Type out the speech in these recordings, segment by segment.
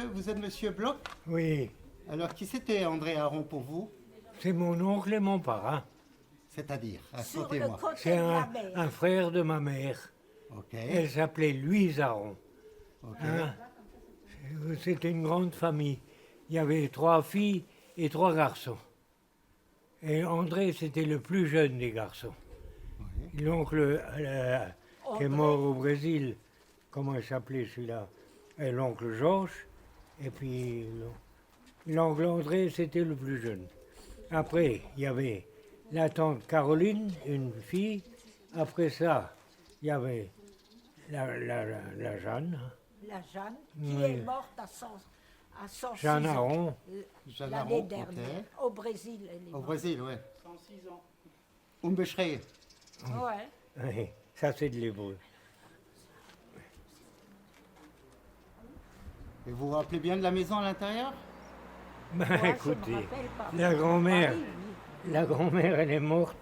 Vous êtes Monsieur Bloch? Oui, Alors, qui c'était André Aron pour vous? c'est mon oncle et mon parrain. C'est-à-dire, Sur le racontez-moi. côté C'est de la un mer. frère de ma mère. Ok, Elle s'appelait Louise Aron. ok. Hein? C'était une grande famille. Il y avait 3 filles et 3 garçons. Et André, c'était le plus jeune des garçons. Oui. L'oncle qui est André. mort au Brésil, comment il s'appelait celui-là? Et l'oncle Georges. Et puis l'oncle André, c'était le plus jeune. Après, il y avait la tante Caroline, une fille. Après ça, il y avait la Jeanne, La Jeanne, qui Oui. est morte à 106 Jeanne ans. Aron. Jeanne L'année Aron, dernière, ok. au Brésil. Elle est Au morte. Brésil, ouais. 106 ans. Umbeschrei. Ouais. Oui, ça c'est de l'hébreu. Et vous vous rappelez bien de la maison à l'intérieur? Ben, Moi, je me écoutez, rappelle pas. la grand-mère, Paris, oui. la grand-mère, elle est morte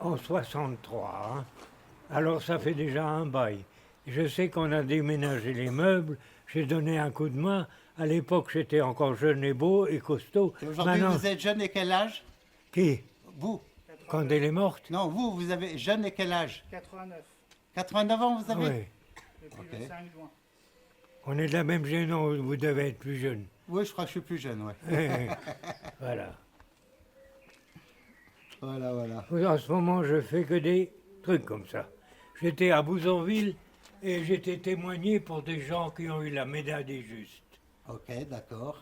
en 63. Hein. Alors ça fait déjà un bail. Je sais qu'on a déménagé les meubles, j'ai donné un coup de main. À l'époque, j'étais encore jeune et beau et costaud. Et aujourd'hui, Maintenant, vous êtes jeune et quel âge? qui? Vous? Quand elle est morte? Non, vous avez jeune et quel âge? 89, 89 ans, vous avez? Oui. depuis Ok. le 5 juin. On est de la même génération, vous devez être plus jeune. Oui, je crois que je suis plus jeune, ouais. Voilà. Voilà. En ce moment, je fais que des trucs comme ça. J'étais à Bouzonville et j'étais témoigné pour des gens qui ont eu la médaille des justes. Ok, d'accord.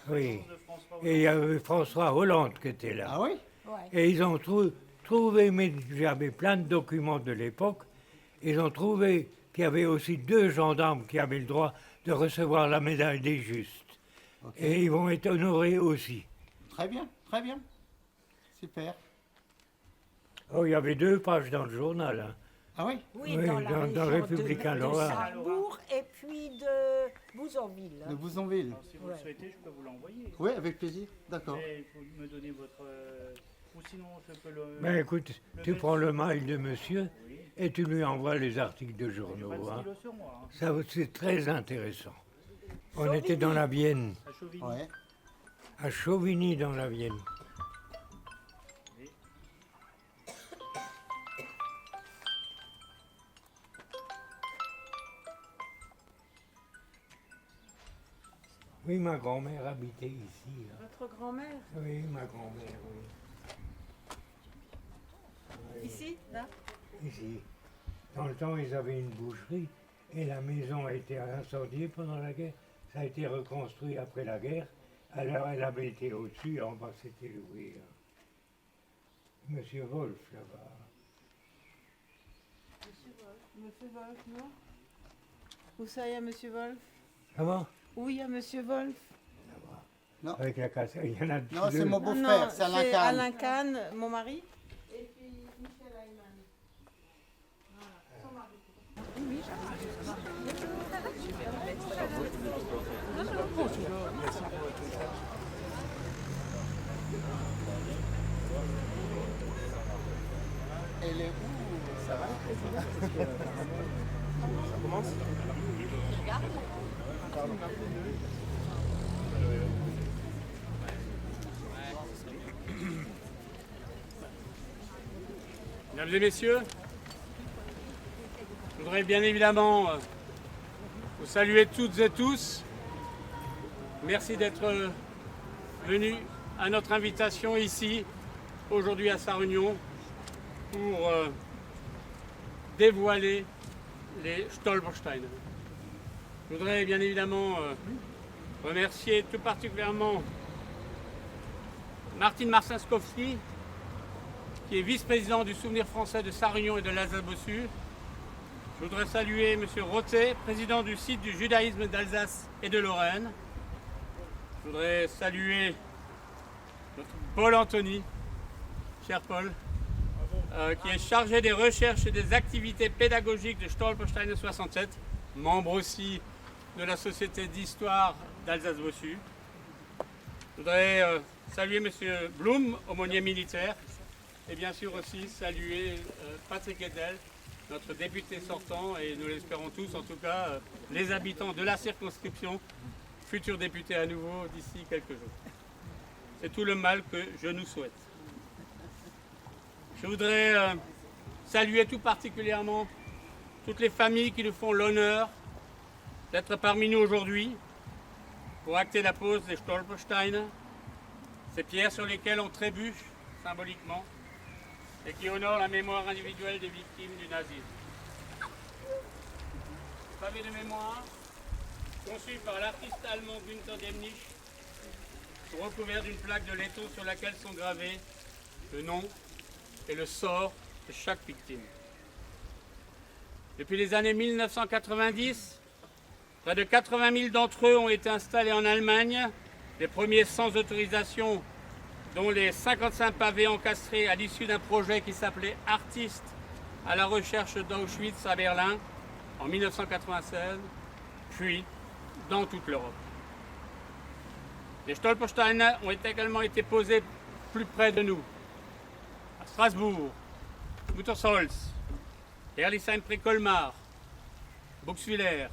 Oui. De François Et il y avait François Hollande qui était là. Ah oui? Ouais. Et ils ont trouvé, mais j'avais plein de documents de l'époque, ils ont trouvé qu'il y avait aussi 2 gendarmes qui avaient le droit de recevoir la médaille des justes. Ok. Et ils vont être honorés aussi. Très bien, très bien. Super. Oh, il y avait 2 pages dans le journal. Hein. Ah oui? Oui, Oui, dans la dans région Républicain de Lorrain. Sarrebourg et puis de Bouzonville. De Bouzonville. Alors, si vous Ouais. le souhaitez, je peux vous l'envoyer. Oui, avec plaisir. D'accord. Mais il faut me donner votre. Ou sinon, je peux le. Ben écoute, tu prends le mail de monsieur Oui. et tu lui envoies les articles de J'ai pas journaux. de Hein. stylo sur moi. Hein. Ça, c'est très intéressant. On était dans la Vienne, À Chauvigny. Ouais. à Chauvigny dans la Vienne. Oui, ma grand-mère habitait ici. Hein. Votre grand-mère Oui, ma grand-mère, oui. Ici, là Ici. Dans le temps, ils avaient une boucherie et la maison a été incendiée pendant la guerre. Ça a été reconstruit après la guerre. Alors, elle avait été au-dessus, en bas, c'était loué. Hein. Monsieur Wolf, là-bas. Monsieur Wolf, non Où ça, il y a Monsieur Wolf Comment? Où il y a Monsieur Wolf Non. Avec la casse, il y en a Non, c'est deux. mon Non, beau-frère, c'est Alain Kahn. Alain Kahn, mon mari. Et puis Michel Ayman. Elle est où? Ça va? Mesdames et messieurs, je voudrais bien évidemment vous saluer toutes et tous. Merci d'être venus à notre invitation ici, aujourd'hui à Sarre-Union, pour dévoiler les Stolpersteine. Je voudrais bien évidemment remercier tout particulièrement Martine Marcinskowski, qui est vice-président du Souvenir français de Sarre-Union et de l'Alsace-Bossu. Je voudrais saluer M. Rotet, président du site du judaïsme d'Alsace et de Lorraine. Je voudrais saluer notre Paul Anthony, cher Paul, qui est chargé des recherches et des activités pédagogiques de Stolpersteine 67, membre aussi de la Société d'histoire d'Alsace-Bossu. Je voudrais saluer M. Blum, aumônier militaire, et bien sûr aussi saluer Patrick Edel, notre député sortant, et nous l'espérons tous, en tout cas, les habitants de la circonscription futur député à nouveau d'ici quelques jours. C'est tout le mal que je nous souhaite. Je voudrais saluer tout particulièrement toutes les familles qui nous font l'honneur d'être parmi nous aujourd'hui pour acter la pose des Stolpersteine, ces pierres sur lesquelles on trébuche symboliquement et qui honorent la mémoire individuelle des victimes du nazisme. Pavé de mémoire, conçu par l'artiste allemand Günther Demnich, recouvert d'une plaque de laiton sur laquelle sont gravés le nom et le sort de chaque victime. Depuis les années 1990, près de 80 000 d'entre eux ont été installés en Allemagne, les premiers sans autorisation, dont les 55 pavés encastrés à l'issue d'un projet qui s'appelait Artistes à la recherche d'Auschwitz à Berlin en 1996, puis dans toute l'Europe. Les Stolpersteine ont également été posés plus près de nous, à Strasbourg, Muttersholz, Herlisheim-près-Colmar, Buxwiller,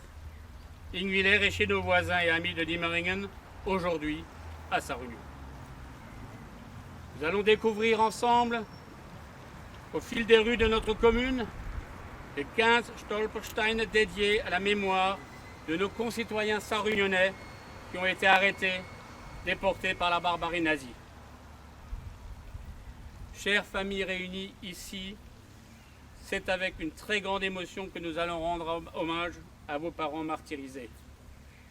Ingwiller et chez nos voisins et amis de Diemeringen, aujourd'hui à Sarreguemines. Nous allons découvrir ensemble, au fil des rues de notre commune, les 15 Stolpersteine dédiés à la mémoire de nos concitoyens sarregueminois qui ont été arrêtés, déportés par la barbarie nazie. Chères familles réunies ici, c'est avec une très grande émotion que nous allons rendre hommage à vos parents martyrisés.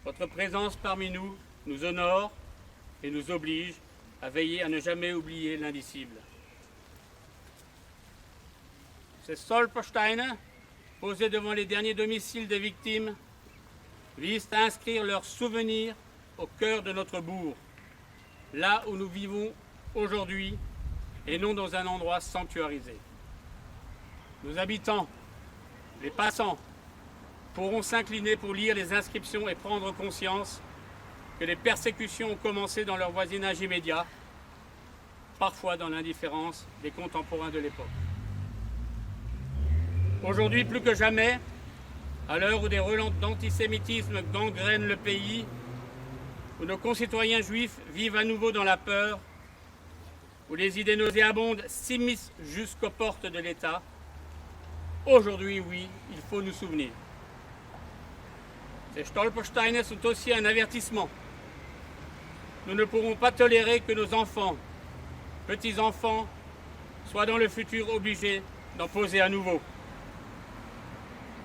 Votre présence parmi nous nous honore et nous oblige à veiller à ne jamais oublier l'indicible. Ces Stolpersteine, posés devant les derniers domiciles des victimes, visent à inscrire leurs souvenirs au cœur de notre bourg, là où nous vivons aujourd'hui et non dans un endroit sanctuarisé. Nos habitants, les passants, pourront s'incliner pour lire les inscriptions et prendre conscience que les persécutions ont commencé dans leur voisinage immédiat, parfois dans l'indifférence des contemporains de l'époque. Aujourd'hui, plus que jamais, à l'heure où des relents d'antisémitisme gangrènent le pays, où nos concitoyens juifs vivent à nouveau dans la peur, où les idées nauséabondes s'immiscent jusqu'aux portes de l'État, aujourd'hui, oui, il faut nous souvenir. Ces Stolpersteine sont aussi un avertissement. Nous ne pourrons pas tolérer que nos enfants, petits-enfants, soient dans le futur obligés d'en poser à nouveau.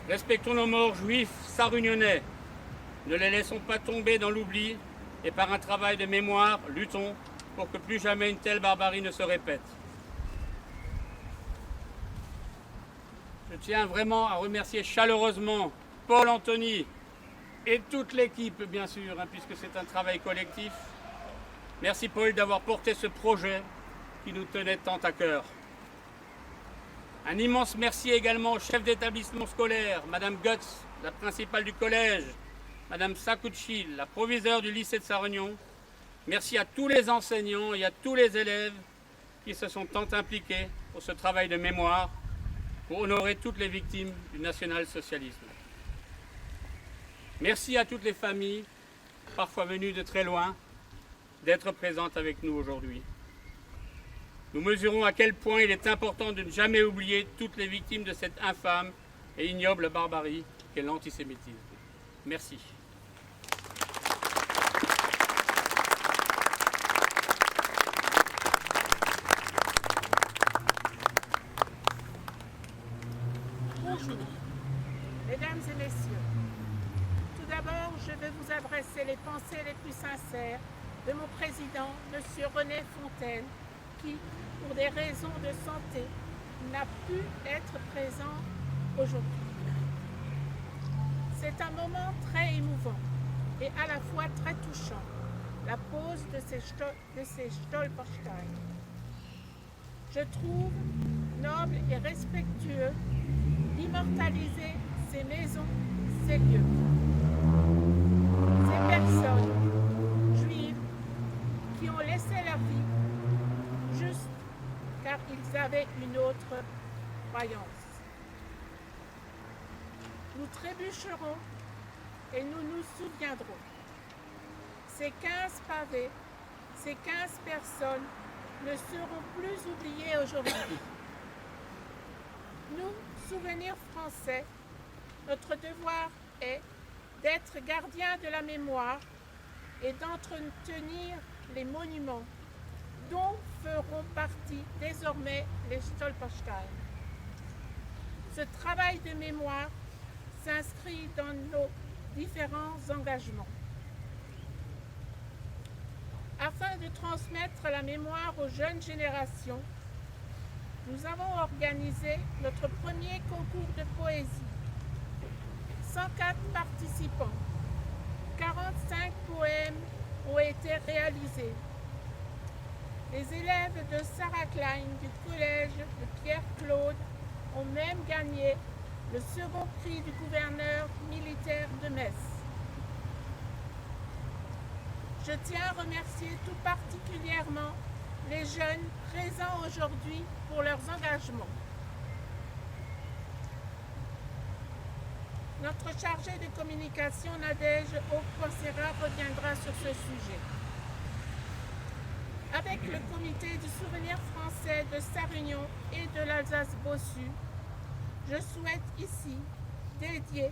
Respectons nos morts juifs sarregueminois. Ne les laissons pas tomber dans l'oubli et par un travail de mémoire, luttons pour que plus jamais une telle barbarie ne se répète. Je tiens vraiment à remercier chaleureusement Paul Anthony et toute l'équipe, bien sûr, puisque c'est un travail collectif. Merci Paul d'avoir porté ce projet qui nous tenait tant à cœur. Un immense merci également au chef d'établissement scolaire, Madame Gutz, la principale du collège, Madame Sakuchi, la proviseure du lycée de Sarre-Union. Merci à tous les enseignants et à tous les élèves qui se sont tant impliqués pour ce travail de mémoire, pour honorer toutes les victimes du national-socialisme. Merci à toutes les familles, parfois venues de très loin, d'être présentes avec nous aujourd'hui. Nous mesurons à quel point il est important de ne jamais oublier toutes les victimes de cette infâme et ignoble barbarie qu'est l'antisémitisme. Merci. Bonjour, mesdames et messieurs. Tout d'abord, je vais vous adresser les pensées les plus sincères de mon président, M. René Fontaine, qui, pour des raisons de santé, n'a pu être présent aujourd'hui. C'est un moment très émouvant et à la fois très touchant, la pose de ces Stolpersteine. Je trouve noble et respectueux d'immortaliser ces maisons, ces lieux, ces personnes juives qui ont laissé leur vie juste car ils avaient une autre croyance. Nous trébucherons et nous nous souviendrons. Ces 15 pavés, ces 15 personnes ne seront plus oubliées aujourd'hui. Nous, souvenirs français, notre devoir est d'être gardiens de la mémoire et d'entretenir les monuments dont feront partie désormais les Stolpersteine. Ce travail de mémoire s'inscrit dans nos différents engagements. Afin de transmettre la mémoire aux jeunes générations, nous avons organisé notre premier concours de poésie. 104 participants, 45 poèmes ont été réalisés. Les élèves de Sarah Klein du collège de Pierre-Claude ont même gagné le second prix du gouverneur militaire de Metz. Je tiens à remercier tout particulièrement les jeunes présents aujourd'hui pour leurs engagements. Notre chargée de communication, Nadège Aupoissera, reviendra sur ce sujet. Avec le comité du souvenir français de Sarre-Union et de l'Alsace-Bossu, je souhaite ici dédier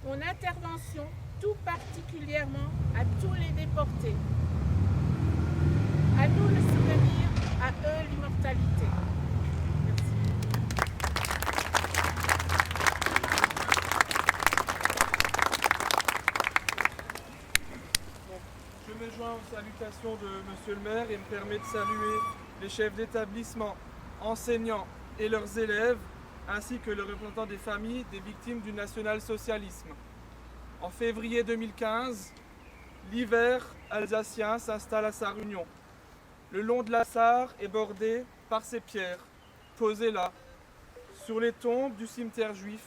mon intervention tout particulièrement à tous les déportés. À nous le souvenir, à eux l'immortalité. Merci. Je me joins aux salutations de Monsieur le maire et me permets de saluer les chefs d'établissement, enseignants et leurs élèves, ainsi que le représentant des familles des victimes du national-socialisme. En février 2015, l'hiver alsacien s'installe à Sarre-Union. Le long de la Sarre est bordé par ces pierres, posées là, sur les tombes du cimetière juif,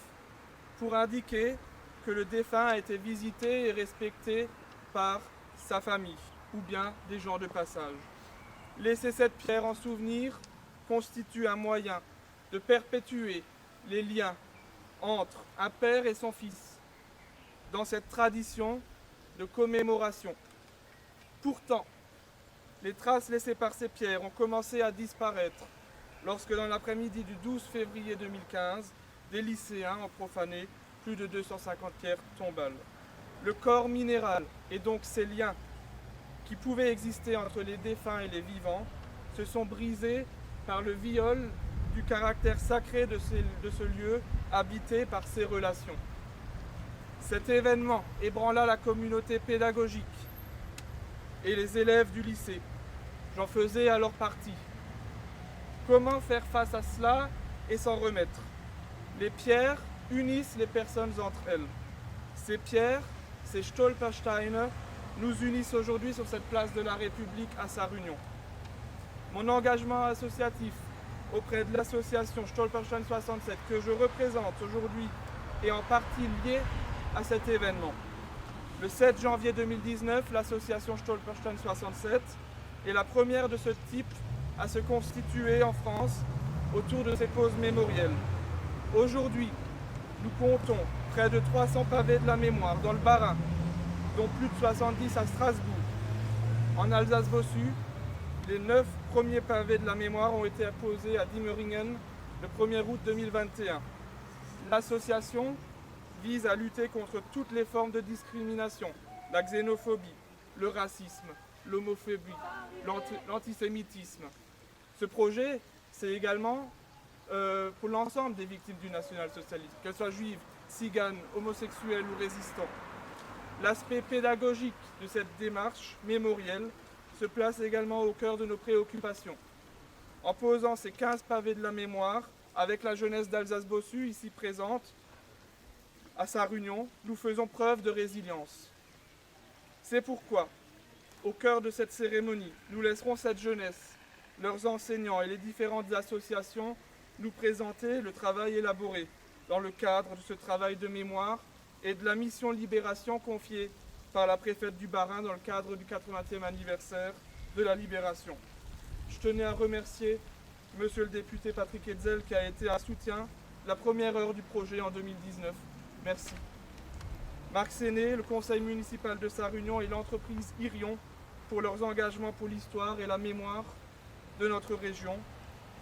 pour indiquer que le défunt a été visité et respecté par sa famille, ou bien des gens de passage. Laisser cette pierre en souvenir constitue un moyen de perpétuer les liens entre un père et son fils, dans cette tradition de commémoration. Pourtant, les traces laissées par ces pierres ont commencé à disparaître lorsque dans l'après-midi du 12 février 2015, des lycéens ont profané plus de 250 pierres tombales. Le corps minéral et donc ces liens qui pouvaient exister entre les défunts et les vivants se sont brisés par le viol du caractère sacré de ce lieu habité par ces relations. Cet événement ébranla la communauté pédagogique et les élèves du lycée. J'en faisais alors partie. Comment faire face à cela et s'en remettre? Les pierres unissent les personnes entre elles. Ces pierres, ces Stolpersteine, nous unissent aujourd'hui sur cette place de la République à Sarre-Union. Mon engagement associatif auprès de l'association Stolpersteine 67 que je représente aujourd'hui est en partie lié à cet événement. Le 7 janvier 2019, l'association Stolpersteine 67 est la première de ce type à se constituer en France autour de ces causes mémorielles. Aujourd'hui, nous comptons près de 300 pavés de la mémoire dans le Bas-Rhin, dont plus de 70 à Strasbourg. En Alsace-Bossu, les 9 premiers pavés de la mémoire ont été apposés à Diemeringen le 1er août 2021. L'association vise à lutter contre toutes les formes de discrimination, la xénophobie, le racisme, l'homophobie, l'antisémitisme. Ce projet, c'est également pour l'ensemble des victimes du national-socialisme, qu'elles soient juives, tziganes, homosexuels ou résistants. L'aspect pédagogique de cette démarche mémorielle se place également au cœur de nos préoccupations. En posant ces 15 pavés de la mémoire, avec la jeunesse d'Alsace-Bossu ici présente, à Sarre-Union, nous faisons preuve de résilience. C'est pourquoi, au cœur de cette cérémonie, nous laisserons cette jeunesse, leurs enseignants et les différentes associations nous présenter le travail élaboré dans le cadre de ce travail de mémoire et de la mission Libération confiée par la préfète du Bas-Rhin dans le cadre du 80e anniversaire de la Libération. Je tenais à remercier Monsieur le député Patrick Hetzel qui a été un soutien la première heure du projet en 2019. Merci. Marc Séné, le conseil municipal de Sarre-Union et l'entreprise Irion pour leurs engagements pour l'histoire et la mémoire de notre région.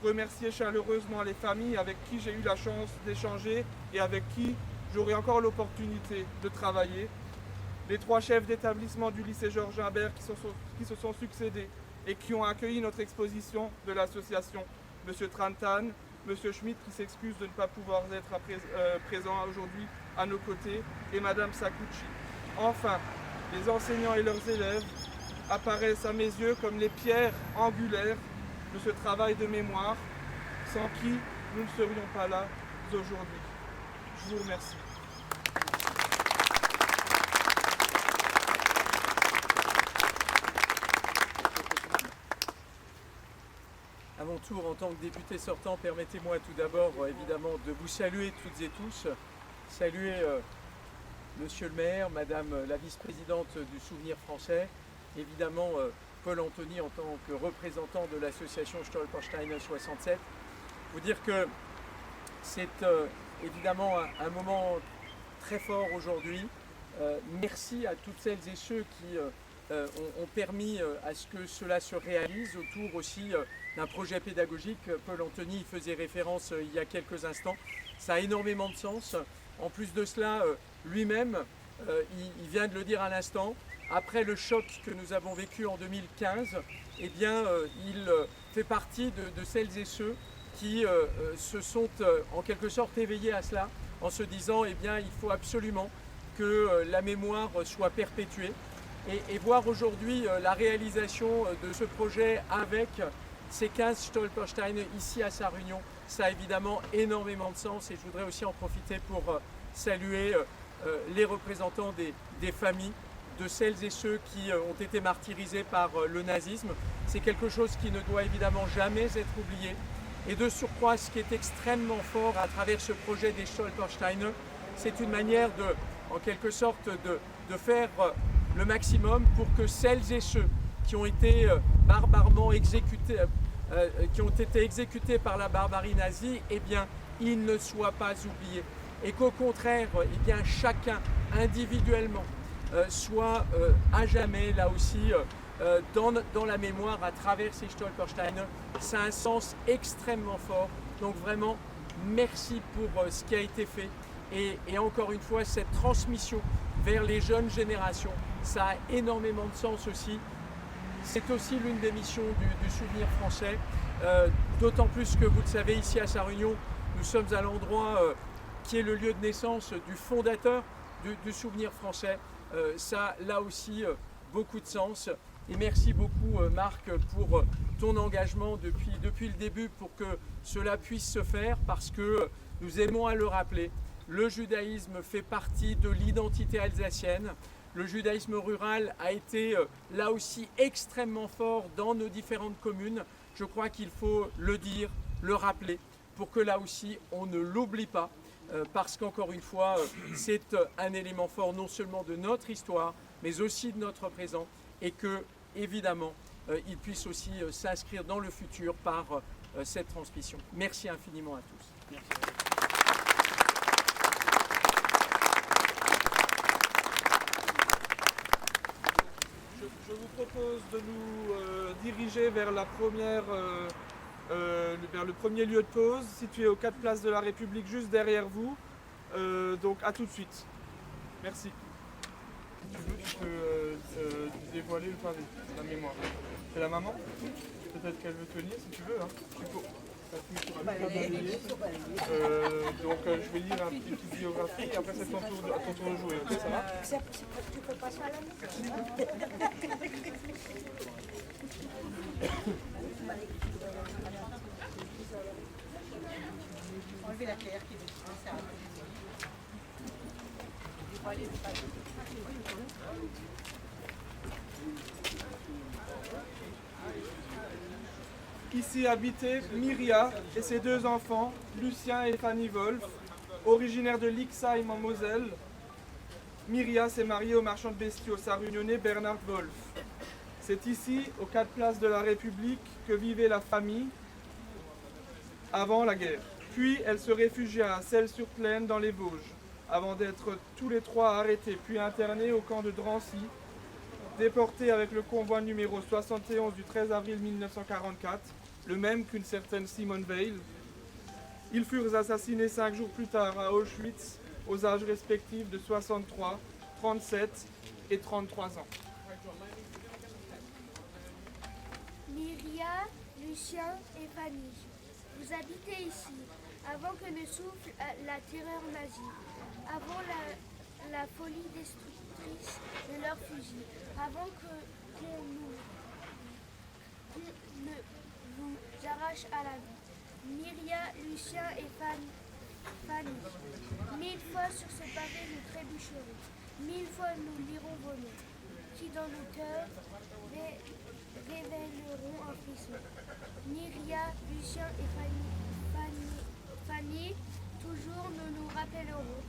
Remercier chaleureusement les familles avec qui j'ai eu la chance d'échanger et avec qui j'aurai encore l'opportunité de travailler. Les 3 chefs d'établissement du lycée Georges Imbert qui se sont succédés et qui ont accueilli notre exposition de l'association. M. Trantan, M. Schmitt qui s'excuse de ne pas pouvoir être présent aujourd'hui à nos côtés et Mme Sakuchi. Enfin, les enseignants et leurs élèves apparaissent à mes yeux comme les pierres angulaires de ce travail de mémoire, sans qui nous ne serions pas là aujourd'hui. Je vous remercie. À mon tour, en tant que député sortant, permettez-moi tout d'abord, évidemment, de vous saluer toutes et tous. Saluer Monsieur le maire, Madame la vice-présidente du Souvenir français, évidemment Paul Anthony en tant que représentant de l'association Stolperstein 67. Vous dire que c'est évidemment un moment très fort aujourd'hui. Merci à toutes celles et ceux qui ont permis à ce que cela se réalise autour aussi d'un projet pédagogique. Paul Anthony faisait référence il y a quelques instants. Ça a énormément de sens. En plus de cela, lui-même, il vient de le dire à l'instant, après le choc que nous avons vécu en 2015, eh bien, il fait partie de celles et ceux qui se sont en quelque sorte éveillés à cela en se disant eh bien, il faut absolument que la mémoire soit perpétuée. Et voir aujourd'hui la réalisation de ce projet avec ces 15 Stolperstein ici à Sarre-Union, ça a évidemment énormément de sens et je voudrais aussi en profiter pour saluer les représentants des familles, de celles et ceux qui ont été martyrisés par le nazisme. C'est quelque chose qui ne doit évidemment jamais être oublié. Et de surcroît, ce qui est extrêmement fort à travers ce projet des Stolperstein, c'est une manière en quelque sorte de faire le maximum pour que celles et ceux qui ont été barbarement exécutés, par la barbarie nazie, eh bien, ils ne soient pas oubliés. Et qu'au contraire, eh bien, chacun individuellement soit à jamais là aussi dans la mémoire à travers ces Stolperstein. Ça a un sens extrêmement fort. Donc vraiment, merci pour ce qui a été fait. Et encore une fois, cette transmission vers les jeunes générations, ça a énormément de sens aussi. C'est aussi l'une des missions du Souvenir français. D'autant plus que, vous le savez, ici à Sarre-Union, nous sommes à l'endroit qui est le lieu de naissance du fondateur du Souvenir français. Ça a là aussi beaucoup de sens. Et merci beaucoup Marc pour ton engagement depuis le début pour que cela puisse se faire, parce que nous aimons à le rappeler, le judaïsme fait partie de l'identité alsacienne. Le judaïsme rural a été là aussi extrêmement fort dans nos différentes communes. Je crois qu'il faut le dire, le rappeler, pour que là aussi on ne l'oublie pas. Parce qu'encore une fois, c'est un élément fort non seulement de notre histoire, mais aussi de notre présent, et que, évidemment, il puisse aussi s'inscrire dans le futur par cette transmission. Merci infiniment à tous. Merci. Je vous propose de nous diriger vers vers le premier lieu de pause, situé aux 4 places de la République, juste derrière vous. Donc à tout de suite. Merci. Si tu veux, tu peux dévoiler le pavé, la mémoire. C'est la maman? Peut-être qu'elle veut tenir si tu veux. Hein. Donc je vais lire une petite biographie et après c'est à ton tour de jouer. Ok, ça va? Tu peux passer à la maison. Enlevez la terre qui est ça. Ici habitait Myria et ses 2 enfants, Lucien et Fanny Wolf, originaires de Lixheim en Moselle. Myria s'est mariée au marchand de bestiaux sarre-unionnais Bernard Wolf. C'est ici, aux 4 places de la République, que vivait la famille avant la guerre. Puis elle se réfugia à Celles-sur-Plaine dans les Vosges. avant d'être tous les trois arrêtés puis internés au camp de Drancy, déportés avec le convoi numéro 71 du 13 avril 1944, le même qu'une certaine Simone Veil. Ils furent assassinés 5 jours plus tard à Auschwitz, aux âges respectifs de 63, 37 et 33 ans. Myria, Lucien et Fanny, vous habitez ici, avant que ne souffle la terreur nazie, avant la folie destructrice de leurs fusils, avant qu'on ne vous arrache à la vie. Myria, Lucien et Fanny, 1000 fois sur ce pavé nous trébucherons, 1000 fois nous lirons vos noms, qui dans nos cœurs révéleront un frisson. Myria, Lucien et Fanny, toujours nous nous rappellerons.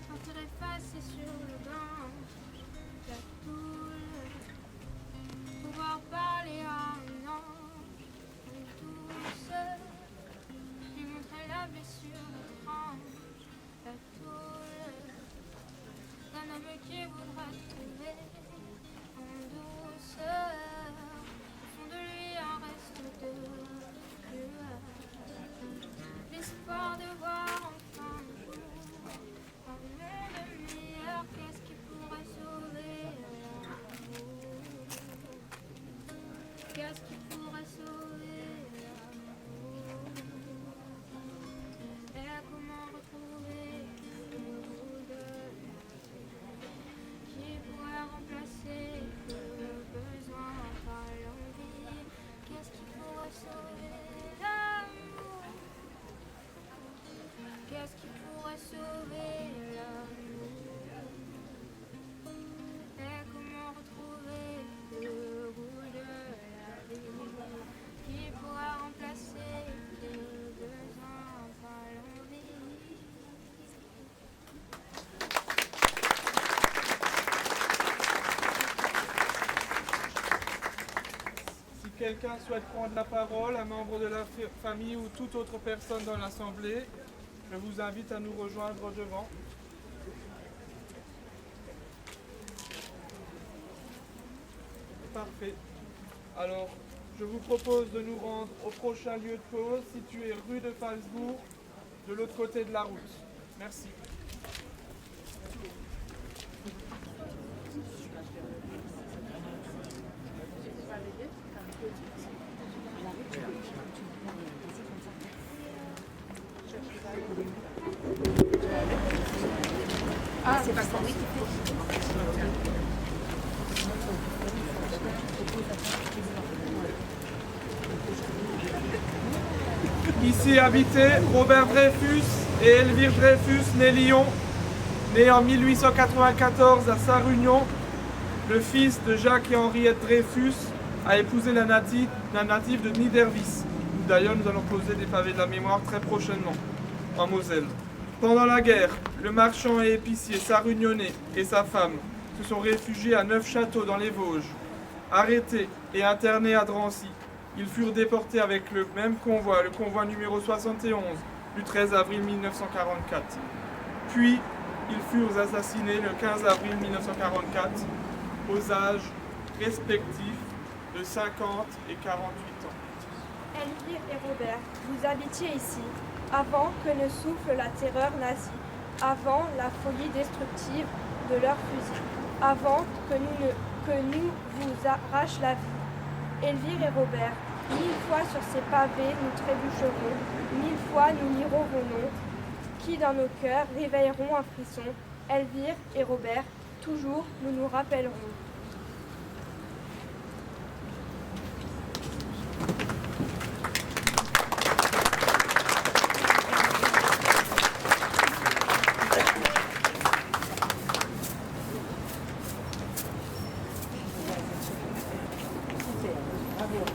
Quand effacé sur le banc, la foule, pouvoir parler à un ange, une douceur, lui montrer la blessure étrange, la toule, d'un homme qui voudra trouver en douceur, au fond de lui un reste de lueur, l'espoir de voir enfin un jour un monde meilleur. Qu'est-ce qui pourrait sauver l'amour? Qu'est-ce qui pourrait sauver l'amour? Et comment retrouver le goût de la vie qui pourrait remplacer le besoin par l'envie? Qu'est-ce qui pourrait sauver l'amour? Qu'est-ce qui pourrait sauver l'amour? Et comment retrouver le goût de la vie qui pourrait remplacer le besoin par l'envie? Si quelqu'un souhaite prendre la parole, un membre de la famille ou toute autre personne dans l'Assemblée, je vous invite à nous rejoindre devant. Parfait. Alors, je vous propose de nous rendre au prochain lieu de pause, situé rue de Falsbourg, de l'autre côté de la route. Merci. Ah, c'est pas ça, oui. Ici habitaient Robert Dreyfus et Elvire Dreyfus, nés Lyon, né en 1894 à Sarre-Union. Le fils de Jacques et Henriette Dreyfus a épousé la native de Niederwies. D'ailleurs, nous allons poser des pavés de la mémoire très prochainement, en Moselle. Pendant la guerre, le marchand et épicier sarre-unionnais et sa femme se sont réfugiés à Neufchâteau dans les Vosges. Arrêtés et internés à Drancy, ils furent déportés avec le même convoi, le convoi numéro 71 du 13 avril 1944. Puis, ils furent assassinés le 15 avril 1944 aux âges respectifs de 50 et 48 ans. Elvire et Robert, vous habitiez ici, avant que ne souffle la terreur nazie, avant la folie destructive de leurs fusils, avant que nous vous arrache la vie. Elvire et Robert, 1000 fois sur ces pavés nous trébucherons, 1000 fois nous lirons vos noms, qui dans nos cœurs réveilleront un frisson. Elvire et Robert, toujours nous nous rappellerons. Bravo.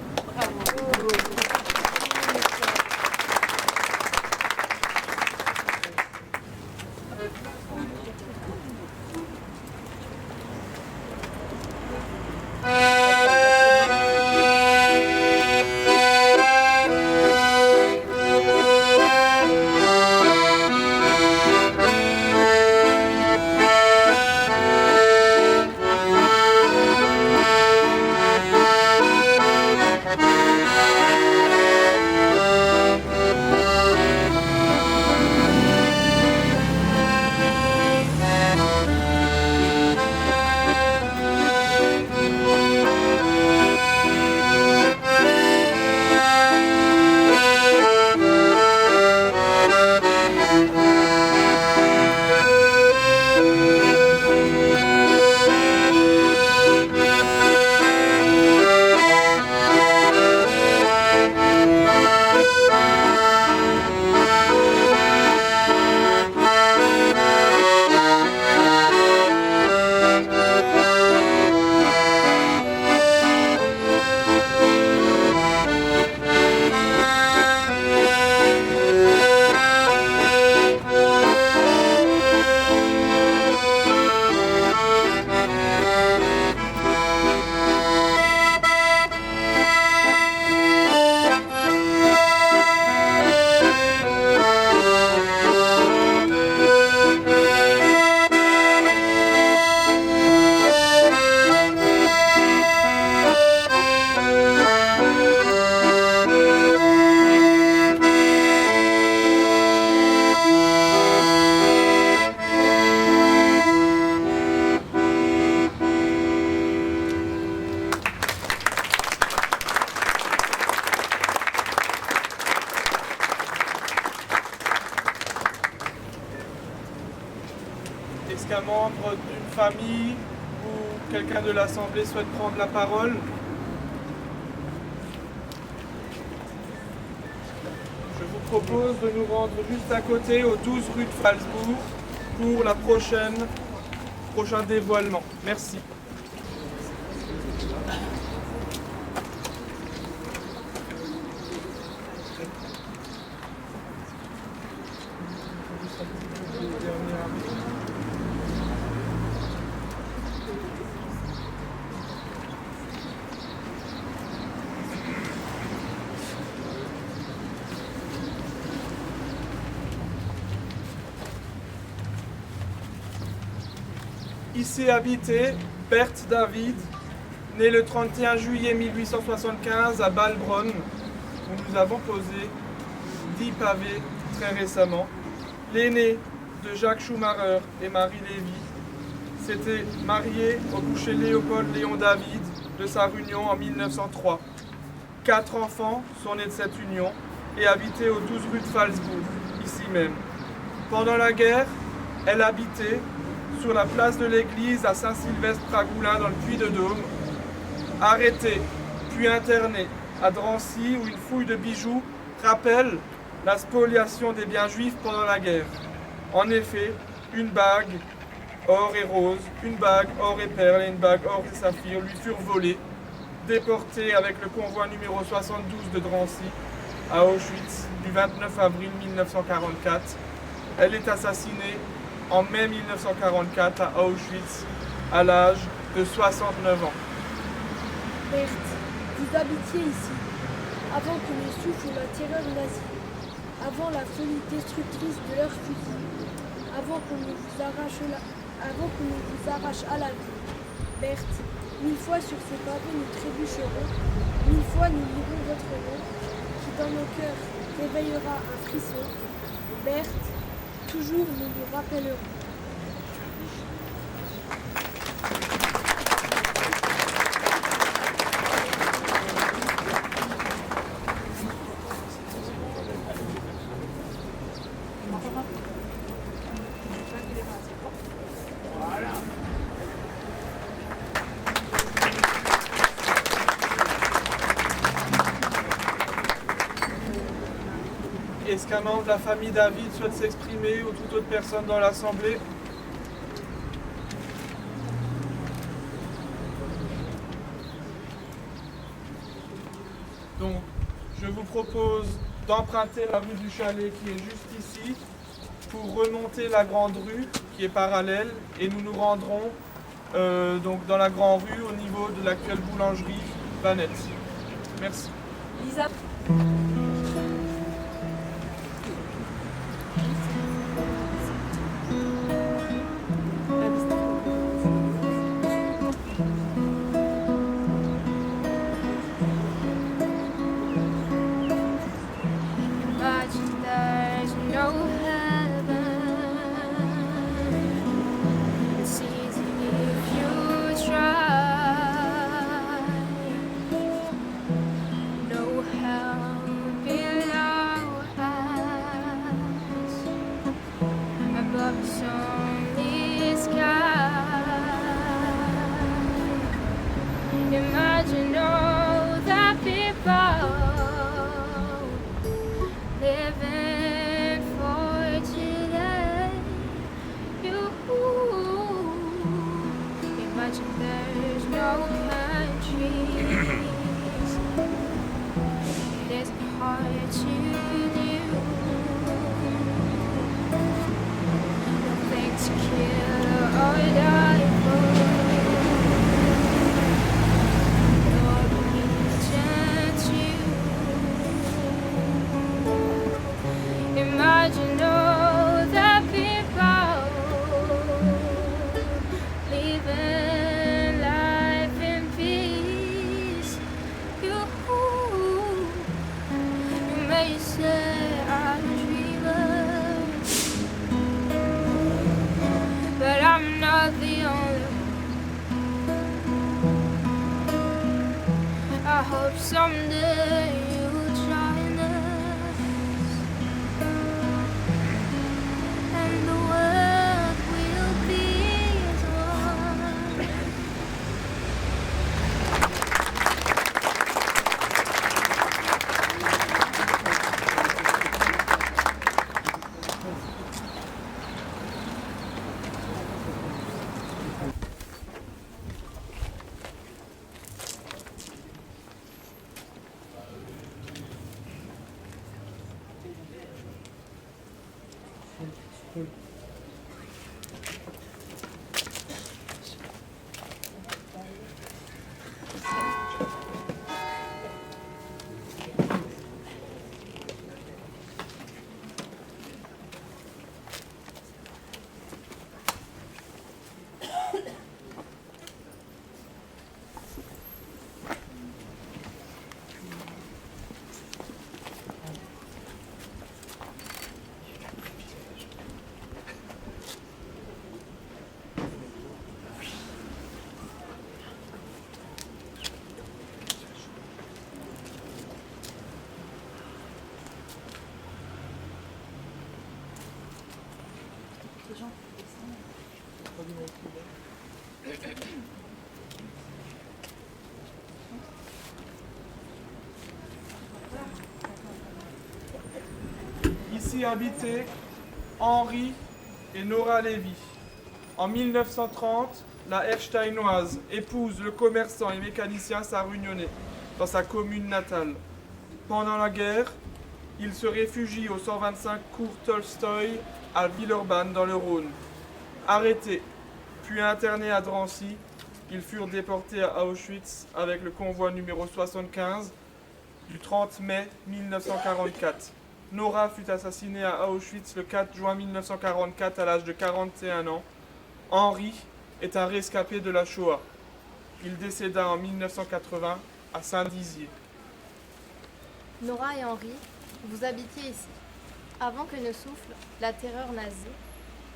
Est-ce qu'un membre d'une famille ou quelqu'un de l'Assemblée souhaite prendre la parole? Je vous propose de nous rendre juste à côté, au 12 rue de Falsbourg, pour la prochain dévoilement. Merci. Ici habitait Berthe David, né le 31 juillet 1875 à Balbronn, où nous avons posé 10 pavés très récemment. L'aîné de Jacques Schumacher et Marie Lévy s'était marié au boucher Léopold Léon David de sa union en 1903. 4 enfants sont nés de cette union et habitaient au 12 rue de Falsbourg, ici même. Pendant la guerre, elle habitait sur la place de l'église à Saint-Sylvestre-Pragoulin dans le Puy-de-Dôme, arrêtée puis internée à Drancy où une fouille de bijoux rappelle la spoliation des biens juifs pendant la guerre. En effet, une bague or et rose, une bague or et perle et une bague or et saphir lui furent volées, déportée avec le convoi numéro 72 de Drancy à Auschwitz du 29 avril 1944. Elle est assassinée en mai 1944 à Auschwitz, à l'âge de 69 ans. Berthe, vous habitiez ici, avant que ne souffle la terreur nazie, avant la folie destructrice de leurs fusils, avant qu'on ne vous arrache à la vie. Berthe, 1000 fois sur ces pavés nous trébucherons, 1000 fois nous lirons votre nom, qui dans nos cœurs réveillera un frisson. Berthe, toujours nous nous rappellerons. Est-ce qu'un membre de la famille David souhaite s'exprimer ou toute autre personne dans l'Assemblée? Donc, je vous propose d'emprunter la rue du Chalet qui est juste ici pour remonter la grande rue qui est parallèle et nous nous rendrons donc dans la grande rue au niveau de l'actuelle boulangerie Vanette. Merci. Lisa. Imagine there's no heaven. It's easy if you try. No hell below us. Above us only sky. Imagine all the people living for today. You imagine there's no countries. It is hard to do. Things kill or die for. Lord, reach you. Imagine all the people living life in peace. You may say I'm a dreamer, but I'm not the only one. I hope someday you'll join us. And the world will be as one. Ici habitaient Henri et Nora Lévy. En 1930, la Ersteinoise épouse le commerçant et mécanicien Sarugnonnet dans sa commune natale. Pendant la guerre, il se réfugie au 125 cours Tolstoï à Villeurbanne dans le Rhône. Arrêtés, puis internés à Drancy, ils furent déportés à Auschwitz avec le convoi numéro 75 du 30 mai 1944. Nora fut assassinée à Auschwitz le 4 juin 1944 à l'âge de 41 ans. Henri est un rescapé de la Shoah. Il décéda en 1980 à Saint-Dizier. Nora et Henri, vous habitiez ici, avant que ne souffle la terreur nazie,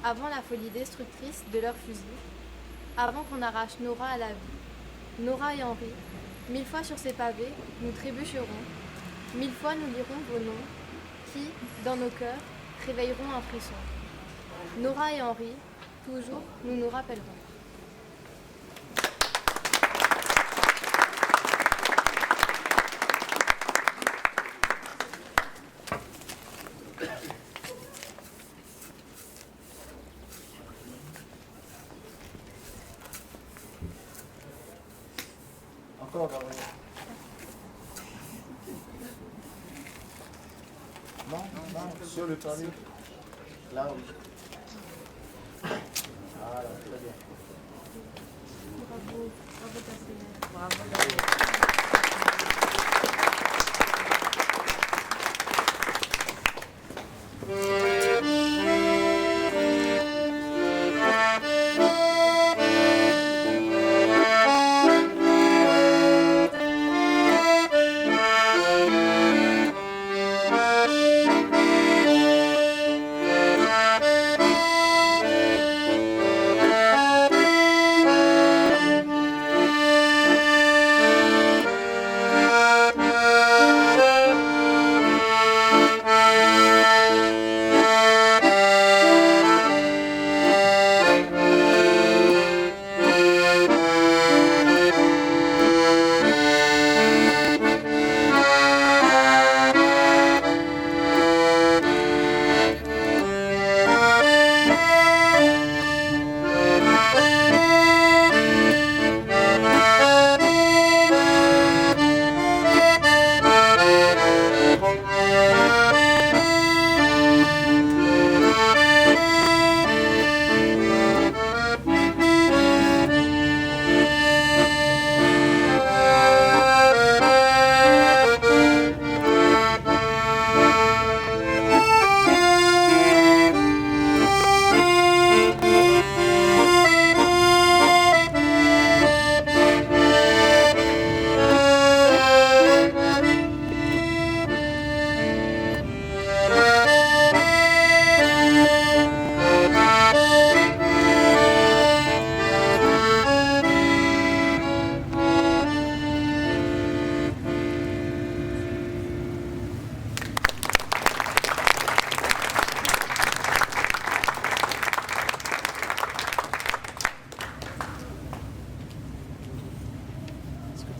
avant la folie destructrice de leurs fusils, avant qu'on arrache Nora à la vie. Nora et Henri, 1000 fois sur ces pavés, nous trébucherons, 1000 fois nous lirons vos noms, qui, dans nos cœurs, réveilleront un frisson. Nora et Henri, toujours nous nous rappellerons. Encore, Gabriel. Non, sur le pavé. Là, oui. Voilà, très bien. Bravo, bravo ta sœur. Bravo.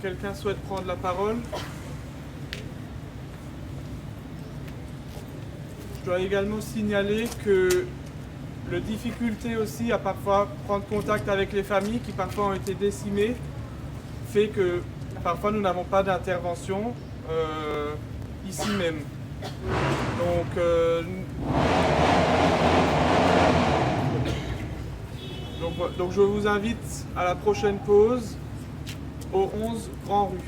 Quelqu'un souhaite prendre la parole? Je dois également signaler que la difficulté aussi à parfois prendre contact avec les familles qui parfois ont été décimées fait que parfois nous n'avons pas d'intervention ici même. Donc je vous invite à la prochaine pause au 11 Grand Rue.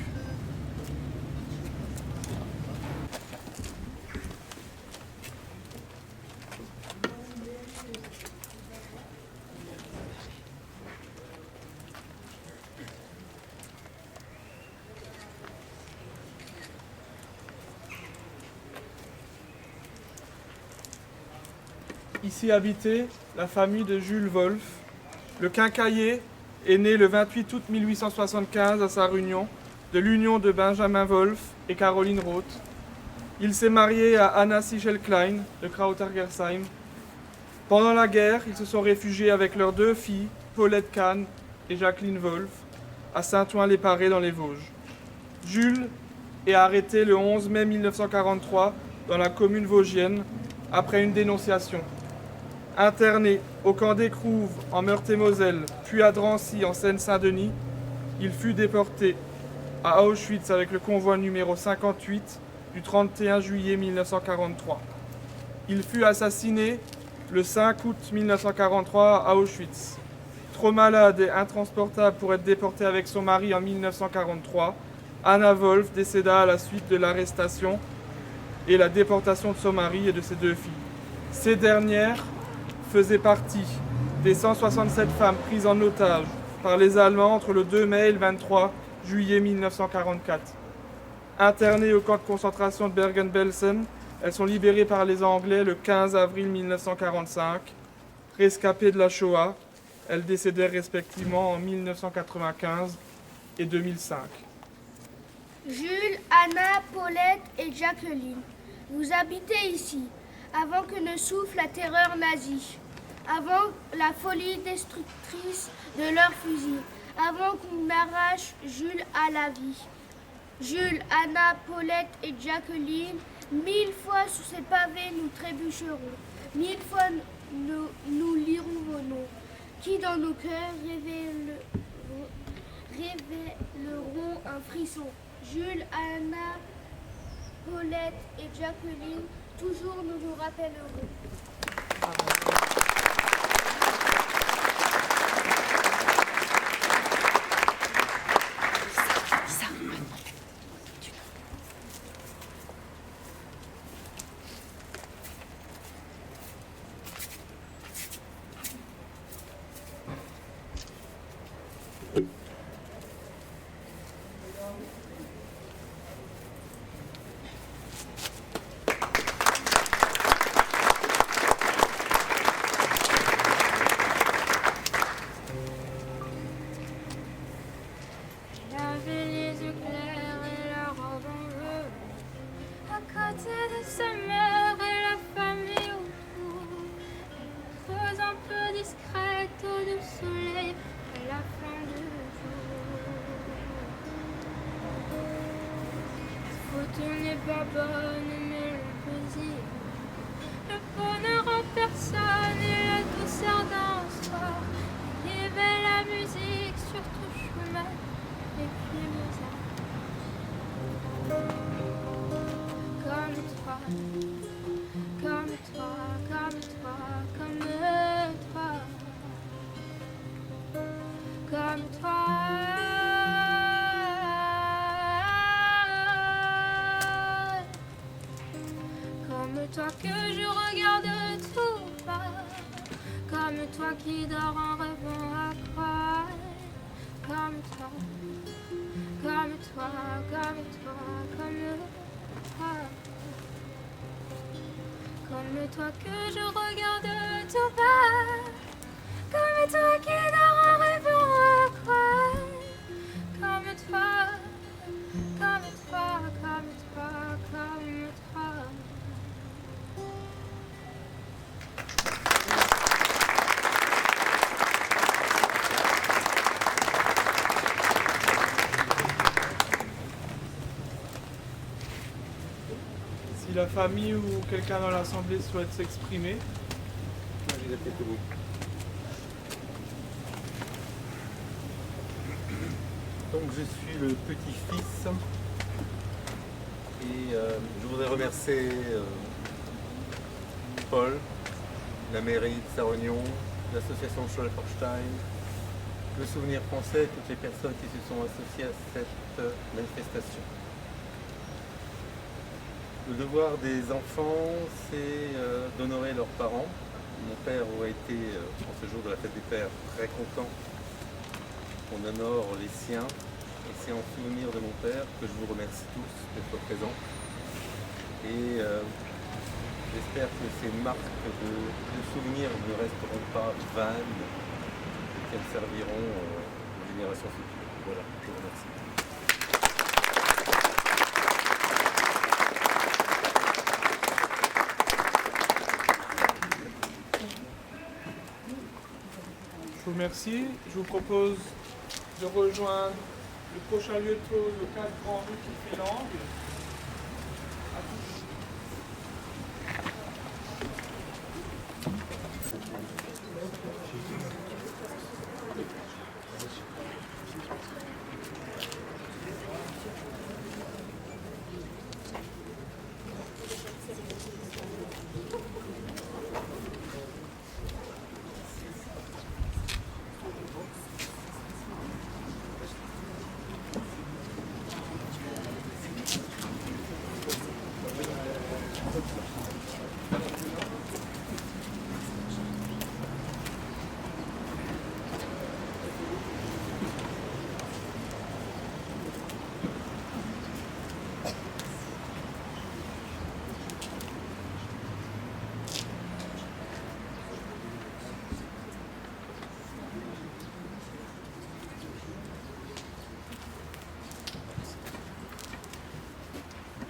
Ici habitait la famille de Jules Wolf. Le quincaillier est né le 28 août 1875 à Sarre-Union de l'union de Benjamin Wolf et Caroline Roth. Il s'est marié à Anna Sichel-Klein de Krautergersheim. Pendant la guerre, ils se sont réfugiés avec leurs 2 filles, Paulette Kahn et Jacqueline Wolf, à Saint-Ouen-les-Parés dans les Vosges. Jules est arrêté le 11 mai 1943 dans la commune vosgienne après une dénonciation. Interné au camp d'Écrouves en Meurthe-et-Moselle, puis à Drancy en Seine-Saint-Denis, il fut déporté à Auschwitz avec le convoi numéro 58 du 31 juillet 1943. Il fut assassiné le 5 août 1943 à Auschwitz. Trop malade et intransportable pour être déporté avec son mari en 1943, Anna Wolf décéda à la suite de l'arrestation et la déportation de son mari et de ses 2 filles. Ces dernières faisaient partie des 167 femmes prises en otage par les Allemands entre le 2 mai et le 23 juillet 1944. Internées au camp de concentration de Bergen-Belsen, elles sont libérées par les Anglais le 15 avril 1945. Rescapées de la Shoah, elles décédèrent respectivement en 1995 et 2005. Jules, Anna, Paulette et Jacqueline, vous habitez ici, avant que ne souffle la terreur nazie, avant la folie destructrice de leurs fusils, avant qu'on arrache Jules à la vie. Jules, Anna, Paulette et Jacqueline, 1000 fois sous ces pavés nous trébucherons, 1000 fois nous lirons vos noms, qui dans nos cœurs révéleront un frisson. Jules, Anna, Paulette et Jacqueline, toujours nous nous rappellerons. Pas bonne, mais le plaisir, le bonheur en personne et la douceur d'un soir. Il est belle la musique, surtout Schumann et puis Mozart. Comme toi, comme toi, comme toi, comme toi, comme toi. Comme toi que je regarde tout bas, comme toi qui dors en rêvant à croire, comme toi, comme toi, comme toi, comme toi que je regarde tout bas, comme toi qui dors en rêvant à croire, comme toi, comme toi, comme toi, comme toi. Si la famille ou quelqu'un dans l'Assemblée souhaite s'exprimer. Donc je suis le petit-fils et je voudrais remercier Paul, la mairie de Sarre-Union, l'association Scholperstein, le Souvenir Français, toutes les personnes qui se sont associées à cette manifestation. Le devoir des enfants, c'est d'honorer leurs parents. Mon père aurait été, en ce jour de la fête des pères, très content qu'on honore les siens. Et c'est en souvenir de mon père que je vous remercie tous d'être présents. Et j'espère que ces marques de souvenirs ne resteront pas vaines, qu'elles serviront aux générations futures. Voilà, je vous remercie. Je vous remercie. Je vous propose de rejoindre le prochain lieu de pause au 4 Grand Rue qui fait l'angle. À tous.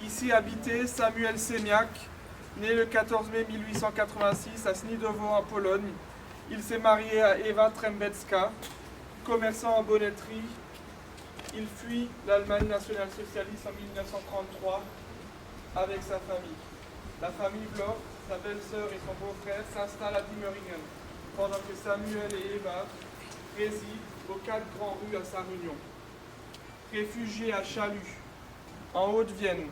Ici habitait Samuel Semiak, né le 14 mai 1886 à Snidowo en Pologne. Il s'est marié à Eva Trembecka, commerçant en bonnetterie. Il fuit l'Allemagne nationale-socialiste en 1933 avec sa famille. La famille Bloch, sa belle-sœur et son beau-frère s'installent à Dimmeringen, pendant que Samuel et Eva résident aux 4 Grands Rues à Sarre-Union. Réfugiés à Chalut, en Haute-Vienne,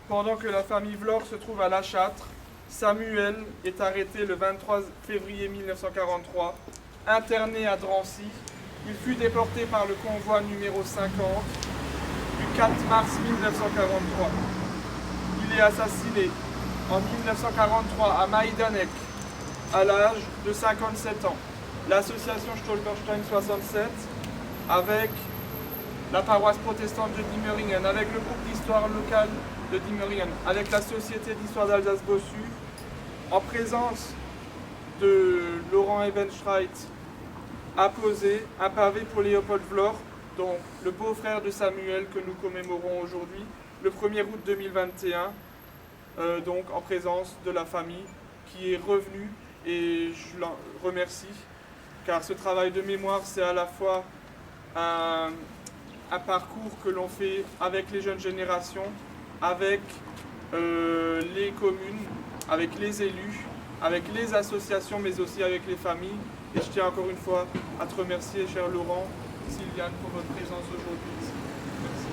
Pendant que la famille Vlore se trouve à La Châtre, Samuel est arrêté le 23 février 1943, interné à Drancy. Il fut déporté par le convoi numéro 50 du 4 mars 1943. Il est assassiné en 1943 à Majdanek, à l'âge de 57 ans. L'association Stolperstein 67, avec la paroisse protestante de Diemeringen, avec le groupe d'histoire locale de Diemeringen, avec la Société d'histoire d'Alsace-Bossu, en présence de Laurent Ebenstreit, a posé un pavé pour Léopold Vlore, donc le beau-frère de Samuel que nous commémorons aujourd'hui, le 1er août 2021, donc en présence de la famille qui est revenue, et je l'en remercie, car ce travail de mémoire, c'est à la fois un parcours que l'on fait avec les jeunes générations, avec les communes, avec les élus, avec les associations, mais aussi avec les familles. Et je tiens encore une fois à te remercier, cher Laurent, Sylviane, pour votre présence aujourd'hui ici. Merci.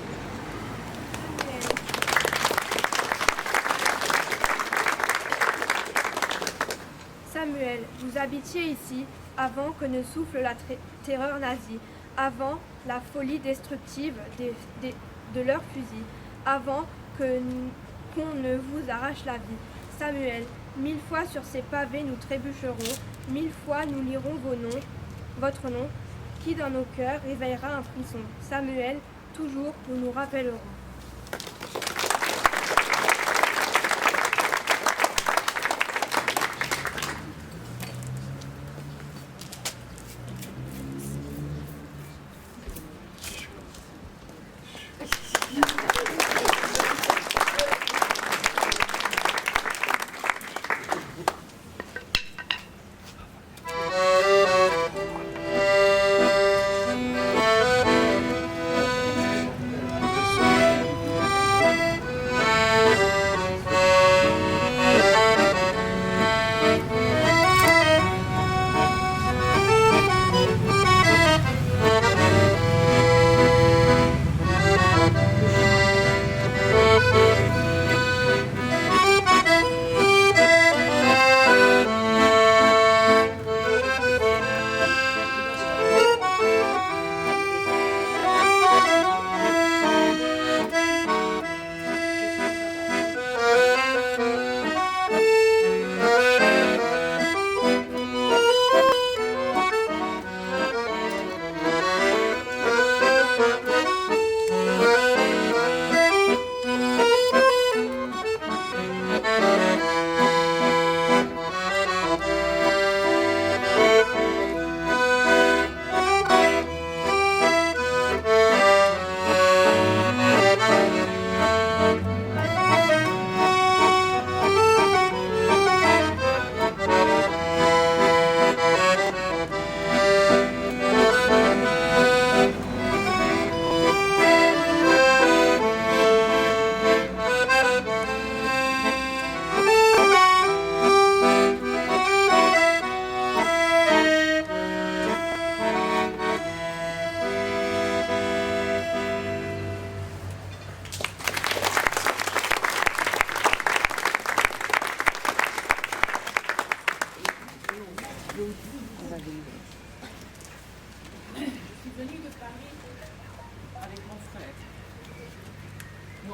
Samuel, vous habitiez ici avant que ne souffle la terreur nazie, avant la folie destructive de leurs fusils, avant qu'on ne vous arrache la vie. Samuel, 1000 fois sur ces pavés nous trébucherons, 1000 fois nous lirons votre nom, qui dans nos cœurs réveillera un frisson. Samuel, toujours nous nous rappellerons.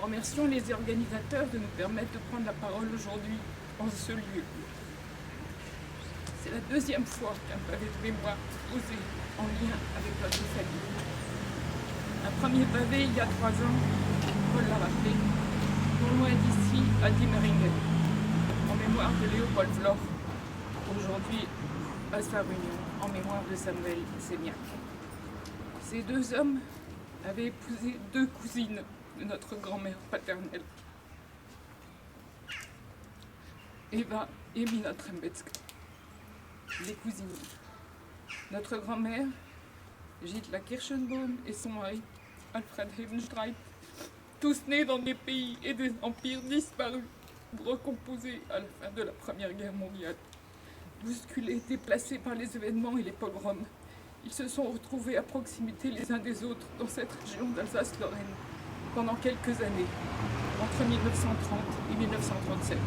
remercions les organisateurs de nous permettre de prendre la parole aujourd'hui en ce lieu. C'est la deuxième fois qu'un pavé de mémoire posé en lien avec notre famille. Un premier pavé il y a 3 ans, Paul l'a rappelé, non loin d'ici, à Diemeringen, en mémoire de Léopold Vlore, aujourd'hui à Sarre-Union, en mémoire de Samuel Seignac. Ces 2 hommes avaient épousé 2 cousines de notre grand-mère paternelle, Eva et Mina Trembetska, les cousines. Notre grand-mère, Gitla Kirschenbaum, et son mari, Alfred Hebenstreit, tous nés dans des pays et des empires disparus, recomposés à la fin de la Première Guerre mondiale. Bousculés, déplacés par les événements et les pogroms, ils se sont retrouvés à proximité les uns des autres dans cette région d'Alsace-Lorraine pendant quelques années, entre 1930 et 1937.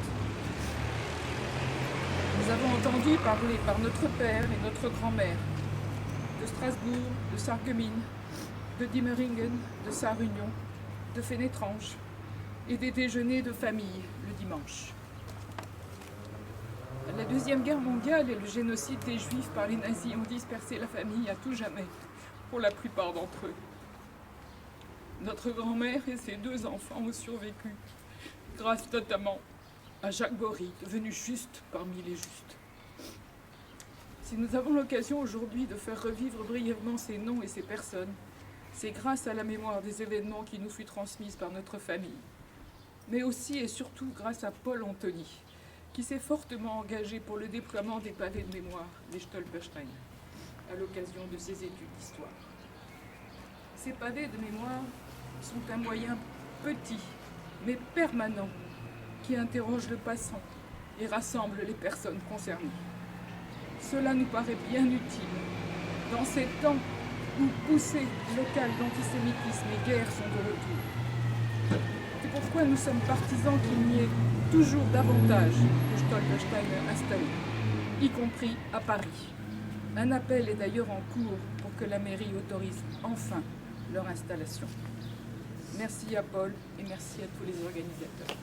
Nous avons entendu parler par notre père et notre grand-mère de Strasbourg, de Sarreguemines, de Diemeringen, de Sarre-Union, de Fénétrange et des déjeuners de famille le dimanche. La Deuxième Guerre mondiale et le génocide des Juifs par les nazis ont dispersé la famille à tout jamais, pour la plupart d'entre eux. Notre grand-mère et ses 2 enfants ont survécu, grâce notamment à Jacques Bory, devenu juste parmi les justes. Si nous avons l'occasion aujourd'hui de faire revivre brièvement ces noms et ces personnes, c'est grâce à la mémoire des événements qui nous fut transmise par notre famille, mais aussi et surtout grâce à Paul Antony, qui s'est fortement engagé pour le déploiement des pavés de mémoire, les Stolpersteine, à l'occasion de ses études d'histoire. Ces pavés de mémoire sont un moyen petit, mais permanent, qui interroge le passant et rassemble les personnes concernées. Cela nous paraît bien utile dans ces temps où poussées locales d'antisémitisme et guerre sont de retour. C'est pourquoi nous sommes partisans qu'il n'y ait toujours davantage de Stolpersteine installés, y compris à Paris. Un appel est d'ailleurs en cours pour que la mairie autorise enfin leur installation. Merci à Paul et merci à tous les organisateurs.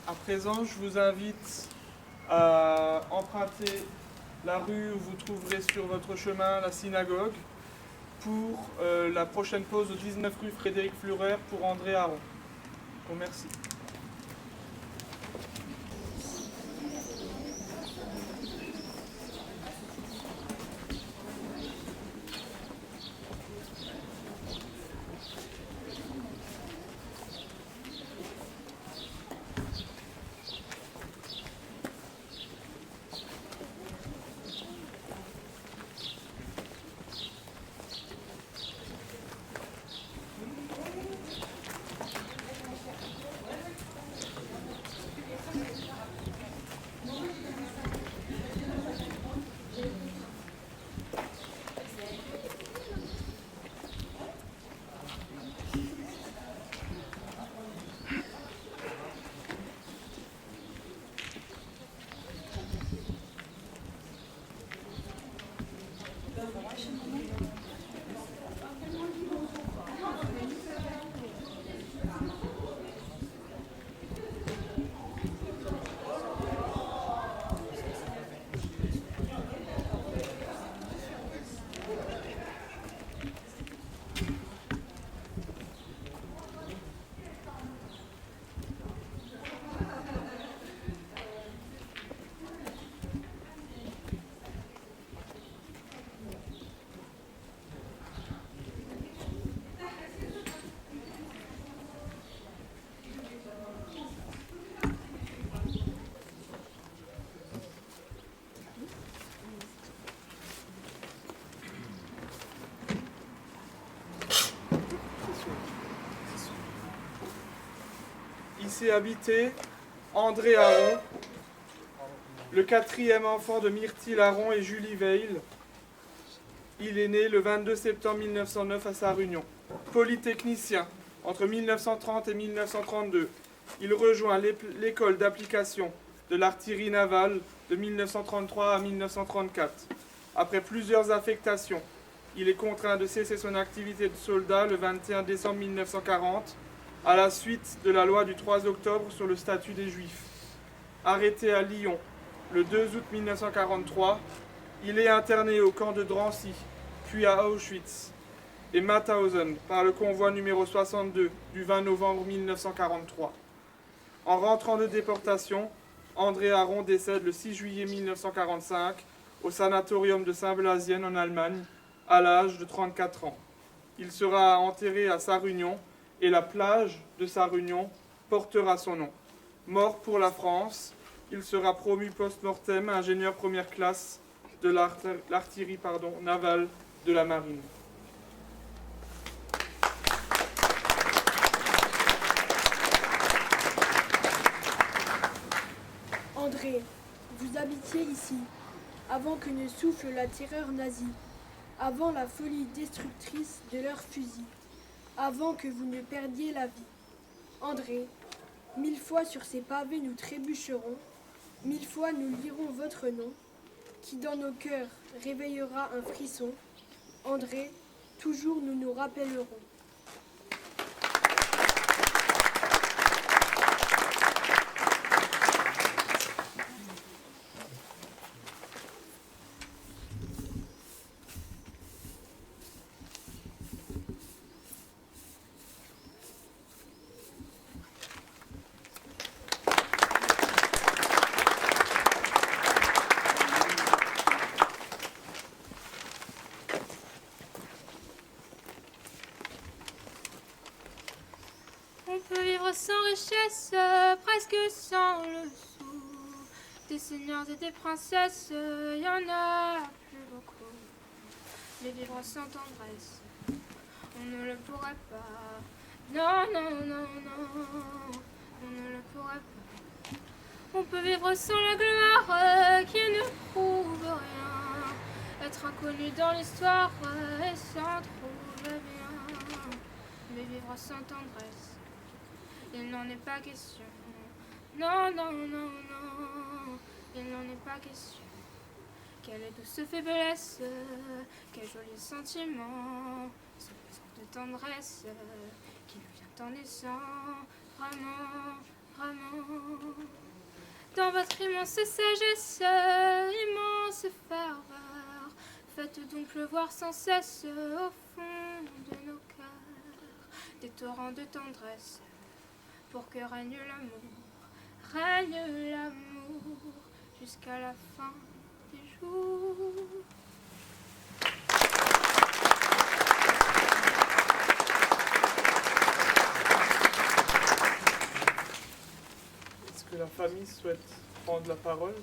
À présent, je vous invite à emprunter la rue où vous trouverez sur votre chemin la synagogue pour la prochaine pause au 19 rue Frédéric Flurer pour André Aron. Bon, merci. Ici habitait André Aron, le 4e enfant de Myrtille Aron et Julie Veil. Il est né le 22 septembre 1909 à Sarre-Union. Polytechnicien entre 1930 et 1932. Il rejoint l'école d'application de l'artillerie navale de 1933 à 1934. Après plusieurs affectations, il est contraint de cesser son activité de soldat le 21 décembre 1940 à la suite de la loi du 3 octobre sur le statut des Juifs. Arrêté à Lyon le 2 août 1943, il est interné au camp de Drancy, puis à Auschwitz et Mauthausen par le convoi numéro 62 du 20 novembre 1943. En rentrant de déportation, André Aron décède le 6 juillet 1945 au sanatorium de Saint-Blasienne en Allemagne, à l'âge de 34 ans. Il sera enterré à Sarre-Union et la plage de Sarre-Union portera son nom. Mort pour la France, il sera promu post-mortem ingénieur première classe de l'artillerie navale de la marine. André, vous habitiez ici, avant que ne souffle la terreur nazie, avant la folie destructrice de leurs fusils, avant que vous ne perdiez la vie. André, 1000 fois sur ces pavés nous trébucherons, 1000 fois nous lirons votre nom, qui dans nos cœurs réveillera un frisson. André, toujours nous nous rappellerons. Sans richesse, presque sans le sou. Des seigneurs et des princesses, y en a plus beaucoup. Mais vivre sans tendresse, on ne le pourrait pas. Non, non, non, non, on ne le pourrait pas. On peut vivre sans la gloire qui ne prouve rien. Être inconnu dans l'histoire et s'en trouver bien. Mais vivre sans tendresse, il n'en est pas question. Non, non, non, non, il n'en est pas question. Quelle est douce faiblesse, quel joli sentiment, ce besoin de tendresse qui nous vient en naissant, vraiment, vraiment. Dans votre immense sagesse, immense ferveur, faites donc pleuvoir sans cesse au fond de nos cœurs des torrents de tendresse, pour que règne l'amour, jusqu'à la fin des jours. Est-ce que la famille souhaite prendre la parole ?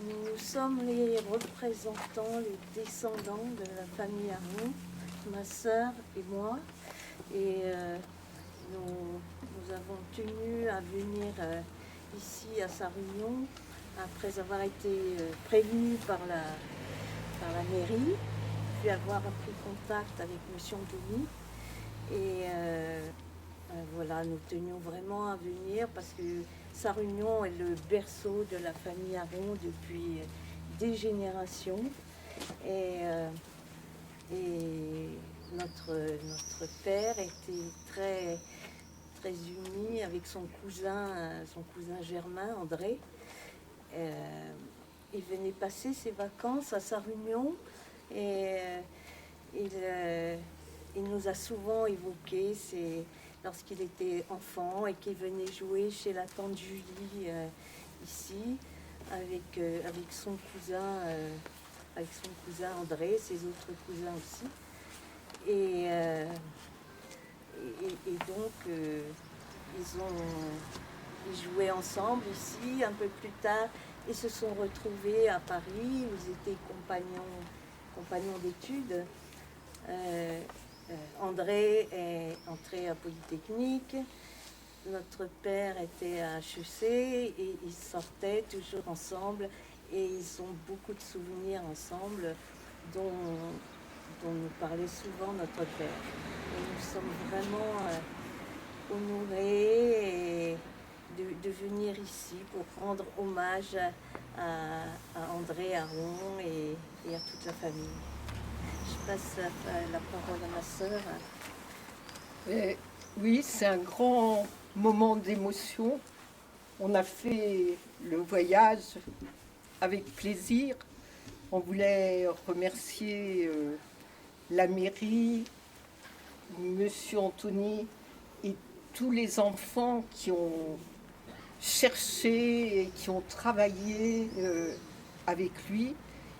Nous sommes les représentants, les descendants de la famille Aron, ma sœur et moi. Et nous avons tenu à venir ici à Sarre-Union après avoir été prévenus par la mairie, puis avoir pris contact avec M. Anthony. Et voilà, nous tenions vraiment à venir parce que Sarre-Union est le berceau de la famille Aron depuis des générations. Et notre père était très, très uni avec son cousin Germain, André. Il venait passer ses vacances à Sarre-Union et il nous a souvent évoqué lorsqu'il était enfant et qu'il venait jouer chez la tante Julie ici avec son cousin André, ses autres cousins aussi. Et donc ils jouaient ensemble ici. Un peu plus tard, ils se sont retrouvés à Paris. Ils étaient compagnons d'études. André est entré à Polytechnique. Notre père était à HEC et ils sortaient toujours ensemble et ils ont beaucoup de souvenirs ensemble dont nous parlait souvent notre père. Et nous sommes vraiment honorés de venir ici pour rendre hommage à André Aron et à toute la famille. Je passe la parole à ma sœur. Oui, c'est un grand moment d'émotion. On a fait le voyage avec plaisir. On voulait remercier la mairie, Monsieur Anthony et tous les enfants qui ont cherché et qui ont travaillé avec lui,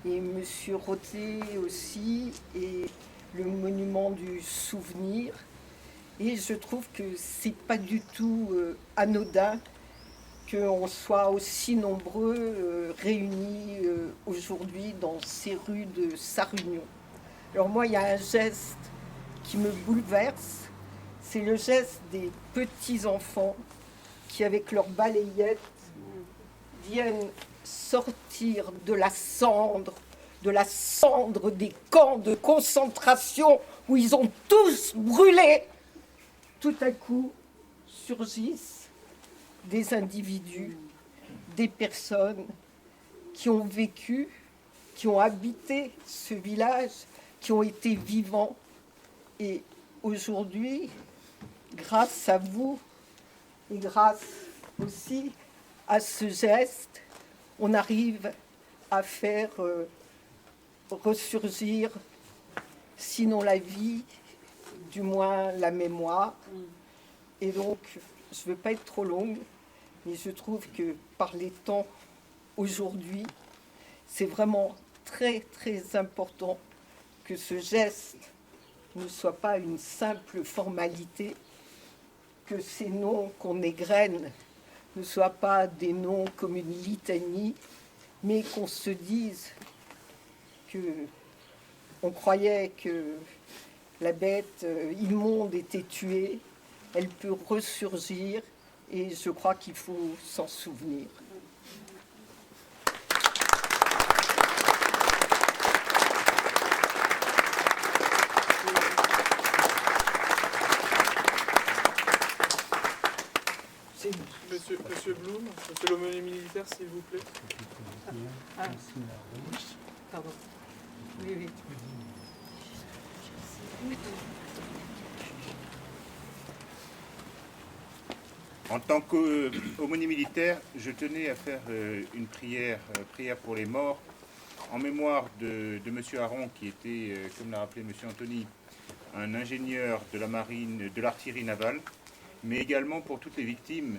et Monsieur Roté aussi, et le monument du souvenir. Et je trouve que c'est pas du tout anodin qu'on soit aussi nombreux réunis aujourd'hui dans ces rues de Sarre-Union. Alors moi, il y a un geste qui me bouleverse, c'est le geste des petits-enfants qui, avec leurs balayettes, viennent sortir de la cendre des camps de concentration où ils ont tous brûlé. Tout à coup, surgissent des individus, des personnes qui ont vécu, qui ont habité ce village, qui ont été vivants. Et aujourd'hui, grâce à vous et grâce aussi à ce geste, on arrive à faire ressurgir, sinon la vie, du moins la mémoire. Et donc, je ne veux pas être trop longue, mais je trouve que par les temps aujourd'hui, c'est vraiment très très important que ce geste ne soit pas une simple formalité, que ces noms qu'on égrène ne soient pas des noms comme une litanie, mais qu'on se dise que on croyait que la bête immonde était tuée, elle peut ressurgir, et je crois qu'il faut s'en souvenir. Monsieur Blum, monsieur l'aumônier militaire, s'il vous plaît. Pardon. Oui, oui. En tant qu'aumônier militaire, je tenais à faire une prière pour les morts, en mémoire de M. Aron, qui était, comme l'a rappelé M. Anthony, un ingénieur de la marine, de l'artillerie navale, mais également pour toutes les victimes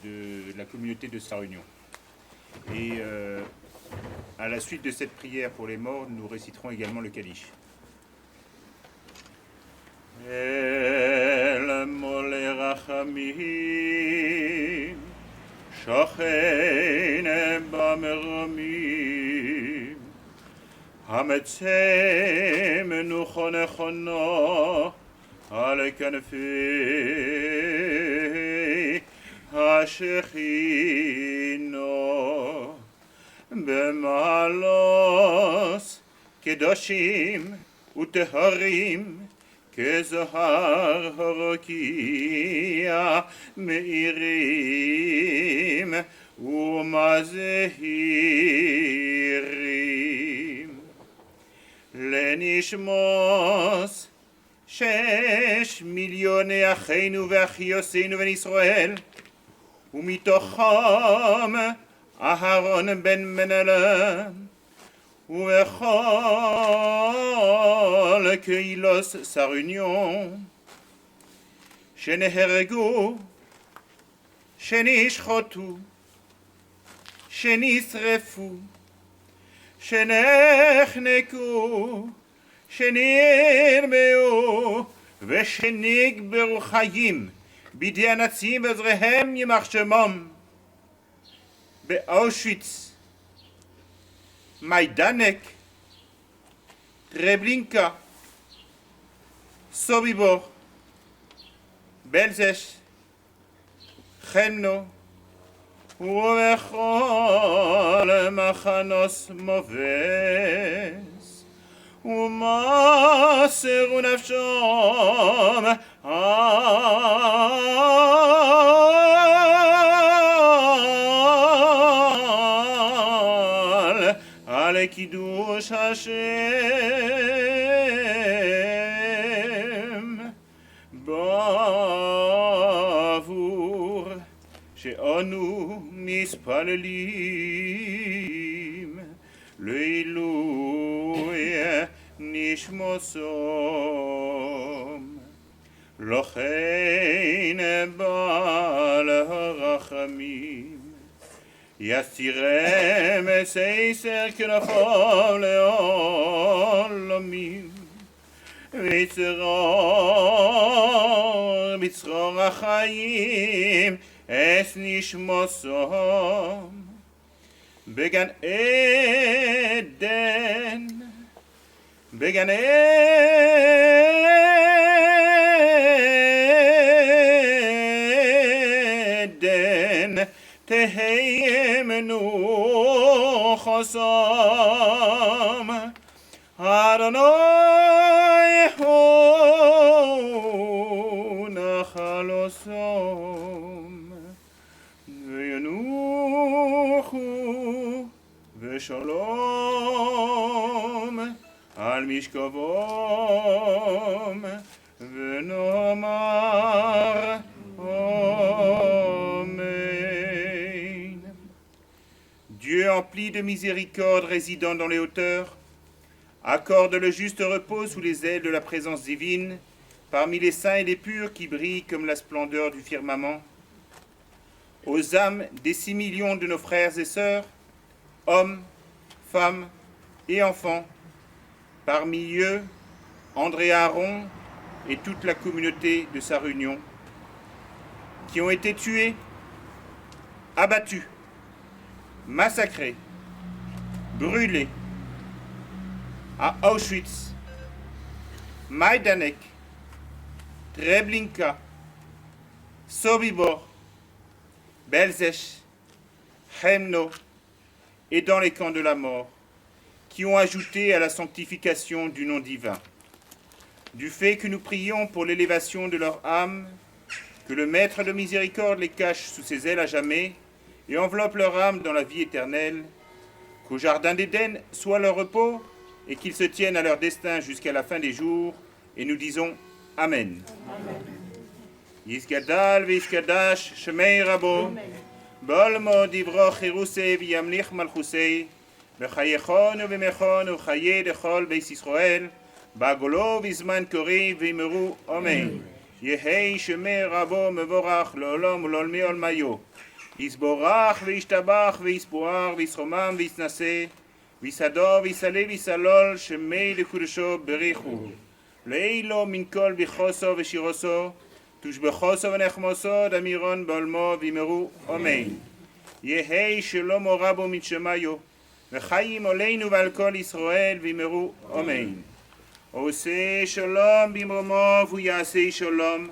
de la communauté de Sarre-Union. Et à la suite de cette prière pour les morts, nous réciterons également le Kaddish. El mole rachamim, shochen b'meromim, hametzem menucho nechono al kanfei hashechino b'malos kedoshim uteharim כזהר הרוקיע מאירים ומזהירים לנשמוס 6 מיליוני אחינו ואחיותינו בן ישראל ומתוכם אהרון בן מנהלם ובכל קהילות Sarre-Union, שנהרגו, שנשחטו, שנשרפו, שנחנקו, שנרמעו ושנקברו חיים בידי הנאצים ועוזריהם יימח שמם באושוויץ, מיידנק, טרבלינקה, Sobibor, Belzech, Chemno, ובכל מחנוס מובס, ומסרו נפשם על קידוש השם בעבור שאנו מתפללים לעילוי נשמתם. לכן בעל הרחמים יסירם סייסר כנפיו לעולמים, בצרור החיים אס נשמתם בגן עדן, בגן עדן תהא מנוחתם. אדוני הוא נחלתם וינוחו בשלום על משכבם ונאמר Amen. Dieu empli de miséricorde résidant dans les hauteurs, accorde le juste repos sous les ailes de la présence divine, parmi les saints et les purs qui brillent comme la splendeur du firmament. Aux âmes des 6 millions de nos frères et sœurs, hommes, femmes et enfants, parmi eux, André Aron et toute la communauté de sa réunion, qui ont été tués, abattus, massacrés, brûlés à Auschwitz, Majdanek, Treblinka, Sobibor, Belzech, Chemno et dans les camps de la mort, qui ont ajouté à la sanctification du nom divin. Du fait que nous prions pour l'élévation de leur âme, que le Maître de miséricorde les cache sous ses ailes à jamais et enveloppe leur âme dans la vie éternelle, qu'au jardin d'Éden soit leur repos et qu'ils se tiennent à leur destin jusqu'à la fin des jours, et nous disons Amen. Yisgadal v'yiskadash shemei rabo, bolmo divro chirusei v'yamlich malchusei, v'chayechon v'mechon v'chaye dechol beis Yisrael, bagolo v'zman kori v'yimeru Amen. יהי שמי רבו מבורך לעולם ולעולמי עולמיו. יסבורך וישתבח ויספואר ויסחומם ויסנשא ויסעדו ויסעלה ויסעלול שמי לקודשו בריחו. לעילו מן כל ביחוסו ושירוסו תושבחוסו ונחמוסו דמירון בעולמו וימרו אמן. יהי שלמה רבו מן שמיו וחיים עלינו ועל כל ישראל וימרו אמן. עושה שלום במרומו והוא יעשה שלום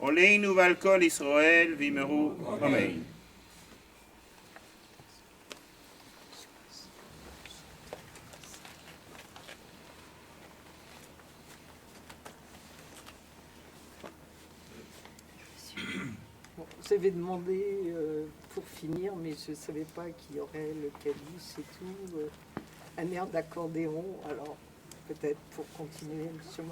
עלינו ועל כל ישראל וימרו אמן. Vous avez demandé pour finir, mais je ne savais pas qu'il y aurait le calice et tout, un air d'accordéon, alors peut-être pour continuer, monsieur.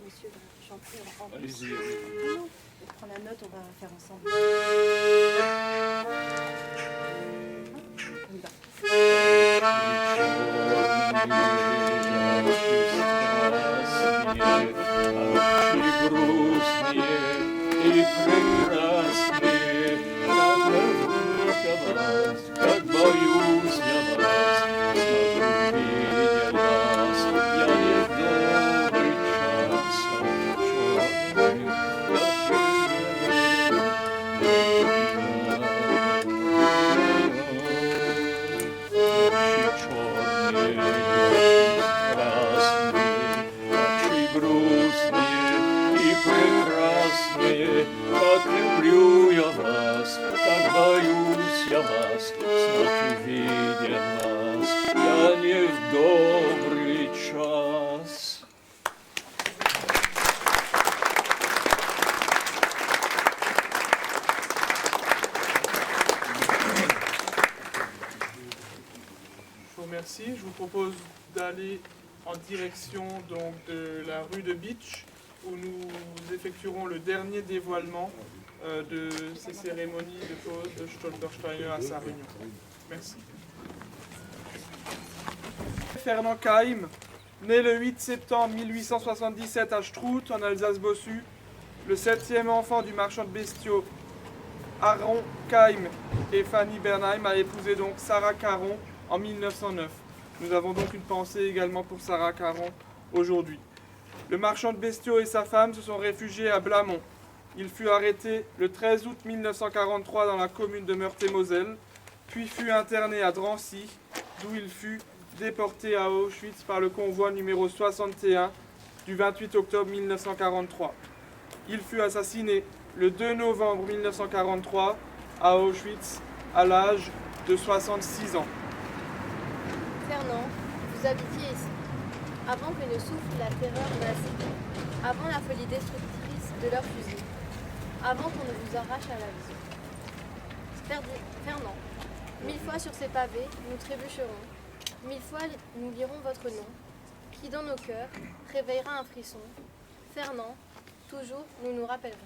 Monsieur, j'en prie, Allez-y. on prend la note, on va faire ensemble. On y va. И прекраснее, как только вас, как боюсь я вас, смотрю, видя вас, я не добрый час, черный, как прекрасные, как люблю я вас, как боюсь я вас, знать увидя нас, я не в добрый час. Je vous remercie. Je vous propose d'aller en direction donc, de la rue de Bitche, où nous effectuerons le dernier dévoilement de ces cérémonies de pose de Stolpersteiner à sa réunion. Merci. Fernand Keim, né le 8 septembre 1877 à Strout, en Alsace-Bossu, le 7e enfant du marchand de bestiaux Aaron Keim et Fanny Bernheim, a épousé donc Sarah Caron en 1909. Nous avons donc une pensée également pour Sarah Caron aujourd'hui. Le marchand de bestiaux et sa femme se sont réfugiés à Blamont. Il fut arrêté le 13 août 1943 dans la commune de Meurthe-et-Moselle, puis fut interné à Drancy, d'où il fut déporté à Auschwitz par le convoi numéro 61 du 28 octobre 1943. Il fut assassiné le 2 novembre 1943 à Auschwitz à l'âge de 66 ans. Fernand, vous habitiez ici, avant que ne souffle la terreur nazie, avant la folie destructrice de leurs fusils, avant qu'on ne vous arrache à la vie. Fernand, 1000 fois sur ces pavés, nous trébucherons, 1000 fois nous lirons votre nom, qui dans nos cœurs réveillera un frisson. Fernand, toujours nous nous rappellerons.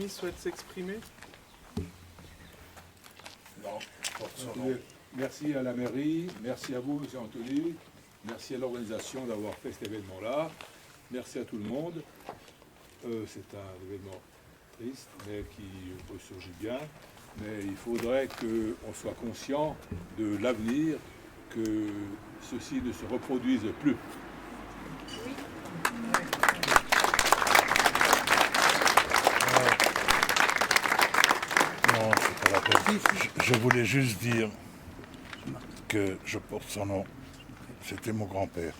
Souhaite s'exprimer? Merci à la mairie, merci à vous, M. Anthony, merci à l'organisation d'avoir fait cet événement-là, merci à tout le monde. C'est un événement triste, mais qui ressurgit bien, mais il faudrait qu'on soit conscient de l'avenir, que ceci ne se reproduise plus. Oui. Je voulais juste dire que je porte son nom. C'était mon grand-père.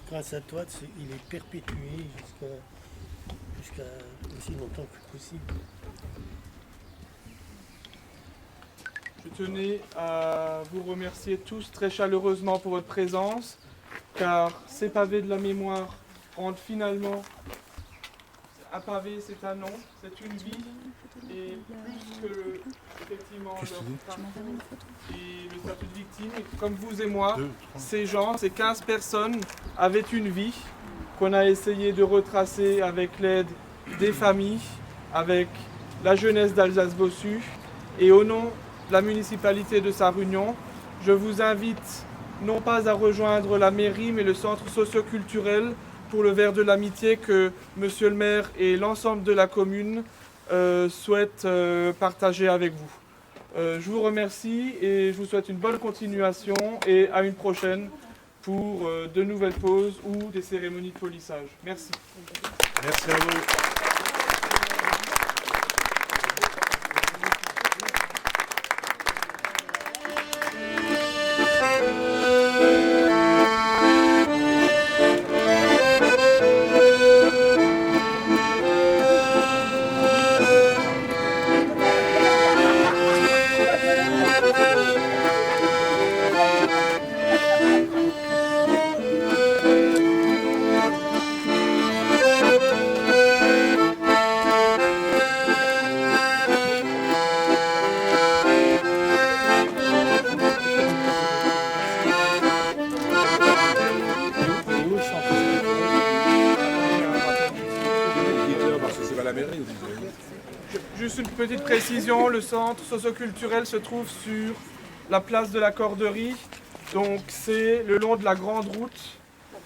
Grâce à toi, il est perpétué jusqu'à aussi longtemps que possible. Je tenais à vous remercier tous très chaleureusement pour votre présence, car ces pavés de la mémoire rendent finalement un pavé, c'est un nom, c'est une vie, que effectivement le statut de victime, comme vous et moi, ces 15 personnes avaient une vie qu'on a essayé de retracer avec l'aide des familles, avec la jeunesse d'Alsace-Bossu, et au nom de la municipalité de Sarre-Union, je vous invite non pas à rejoindre la mairie mais le centre socio-culturel pour le verre de l'amitié que Monsieur le maire et l'ensemble de la commune souhaitent partager avec vous. Je vous remercie et je vous souhaite une bonne continuation et à une prochaine pour de nouvelles pauses ou des cérémonies de polissage. Merci. Merci à vous. Juste une petite précision, le centre socioculturel se trouve sur la place de la Corderie, donc c'est le long de la grande route,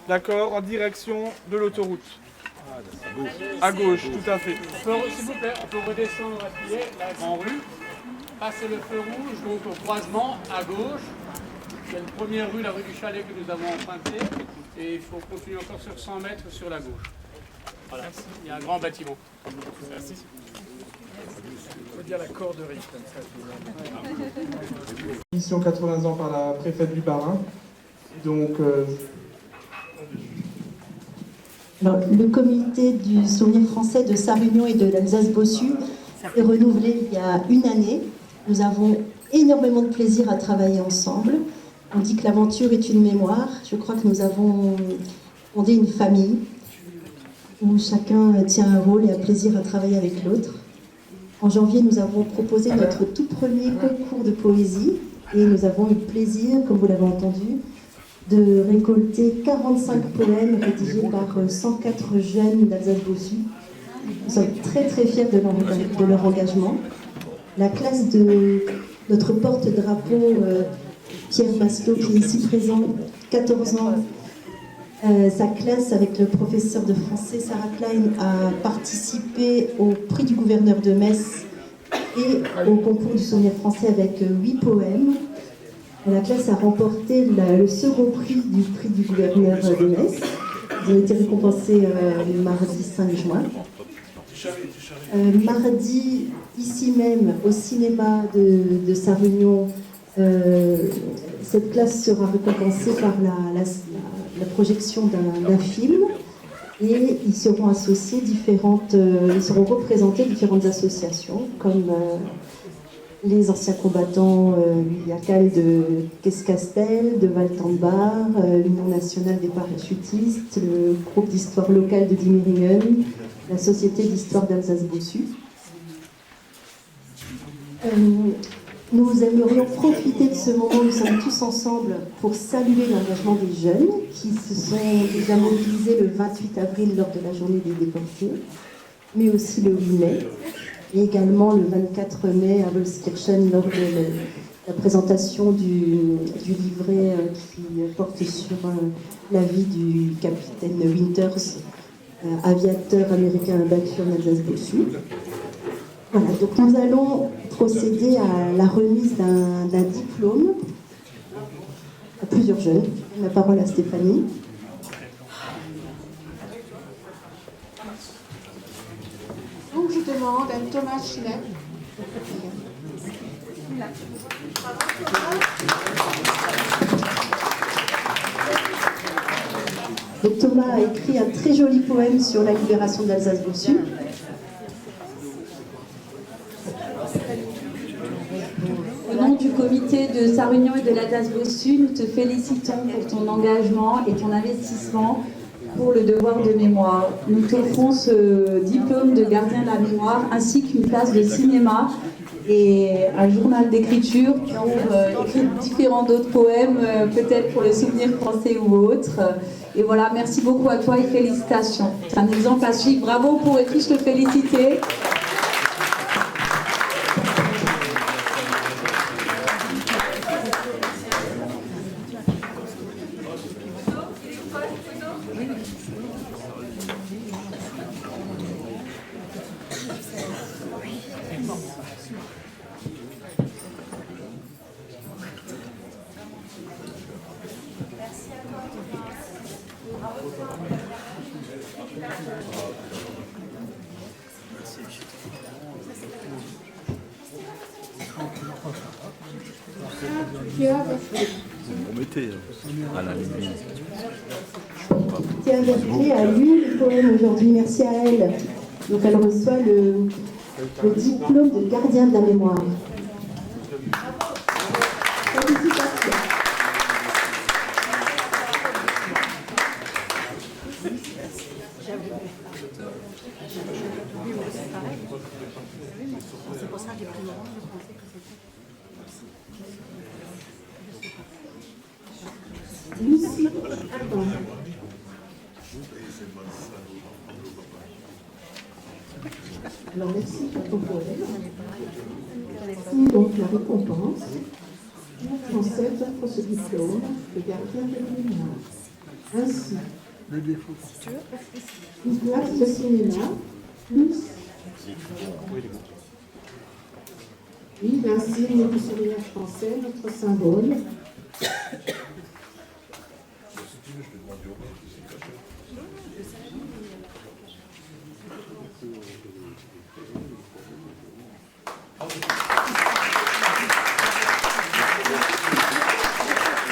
d'accord, en direction de l'autoroute. À gauche, tout à fait. S'il vous plaît, on peut redescendre à pied, la grande rue, passer le feu rouge, donc au croisement, à gauche. C'est la première rue, la rue du Chalet que nous avons empruntée, et il faut continuer encore sur 100 mètres sur la gauche. Voilà, il y a un grand bâtiment. Merci. On peut dire la Corderie, comme ça. Mission 80 ans par la préfète du Bas-Rhin. Donc, alors, le comité du Souvenir français de Sarre-Union et de l'Alsace-Bossu est renouvelé il y a une année. Nous avons énormément de plaisir à travailler ensemble. On dit que l'aventure est une mémoire. Je crois que nous avons fondé une famille où chacun tient un rôle et a plaisir à travailler avec l'autre. En janvier, nous avons proposé notre tout premier concours de poésie et nous avons eu le plaisir, comme vous l'avez entendu, de récolter 45 poèmes rédigés par 104 jeunes d'Alsace-Bossu. Nous sommes très très fiers de leur engagement. La classe de notre porte-drapeau, Pierre Mastot, qui est ici présent, 14 ans, sa classe, avec le professeur de français Sarah Klein, a participé au prix du gouverneur de Metz et au concours du Souvenir français avec 8 poèmes. La classe a remporté le second prix du gouverneur de Metz. Ils ont été récompensés le mardi 5 juin. Mardi, ici même, au cinéma de Sarre-Union, cette classe sera récompensée par la projection d'un film et ils seront associés ils seront représentés différentes associations comme les anciens combattants Yacal de Kescastel, de Valtambar, l'Union nationale des parachutistes, le groupe d'histoire locale de Dimmeringen, la Société d'histoire d'Alsace-Bossu. Nous aimerions profiter de ce moment où nous sommes tous ensemble pour saluer l'engagement des jeunes qui se sont déjà mobilisés le 28 avril lors de la journée des déportés, mais aussi le 8 mai, et également le 24 mai à Wolfskirchen lors de la présentation du livret qui porte sur la vie du capitaine Winters, aviateur américain battu en Alsace-Bossu. Voilà, donc nous allons procéder à la remise d'un diplôme à plusieurs jeunes. La parole à Stéphanie. Donc je demande à Thomas Schiller. Donc Thomas a écrit un très joli poème sur la libération d'Alsace-Bossu. Au nom du comité de Sarre-Union et de l'Alsace-Bossu, nous te félicitons pour ton engagement et ton investissement pour le devoir de mémoire. Nous t'offrons ce diplôme de gardien de la mémoire ainsi qu'une place de cinéma et un journal d'écriture pour écrire différents d'autres poèmes, peut-être pour le souvenir français ou autre. Et voilà, merci beaucoup à toi et félicitations. C'est un exemple à suivre. Bravo pour tous, te féliciter. On mettait à la limite. Qui a lu le poème aujourd'hui, merci à elle. Donc elle reçoit le diplôme de gardien de la mémoire. Félicitations. C'est pour ça que j'ai pris orange, je pensais que c'était... Lucie Adam. Alors merci pour ton poème. Voici donc la récompense. Français offre ce diplôme de gardien de la mémoire. Ainsi, une place de cinéma, plus oui, l'insigne du souvenir français, notre symbole.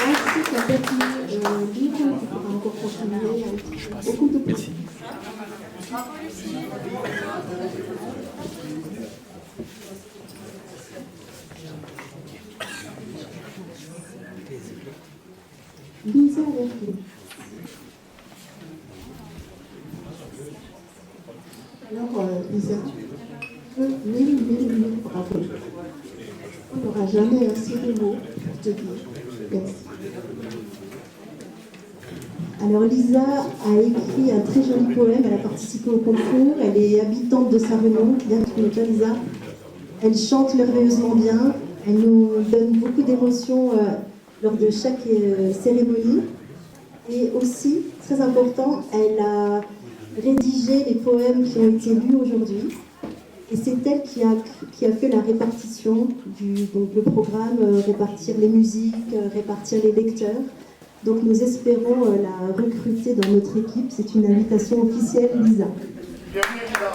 Ainsi qu'un petit livre qui pourra encore continuer avec beaucoup de plaisir. Lisa Vertu. Alors, Lisa, mille bravo. On n'aura jamais assez de mots pour te dire merci. Alors Lisa a écrit un très joli poème, elle a participé au concours, elle est habitante de Sarrenon, bien que tu ne connais pas Lisa. Elle chante merveilleusement bien, elle nous donne beaucoup d'émotions lors de chaque cérémonie. Et aussi, très important, elle a rédigé les poèmes qui ont été lus aujourd'hui. Et c'est elle qui a fait la répartition donc le programme, répartir les musiques, répartir les lecteurs. Donc nous espérons la recruter dans notre équipe. C'est une invitation officielle, Lisa. Bienvenue, Lisa.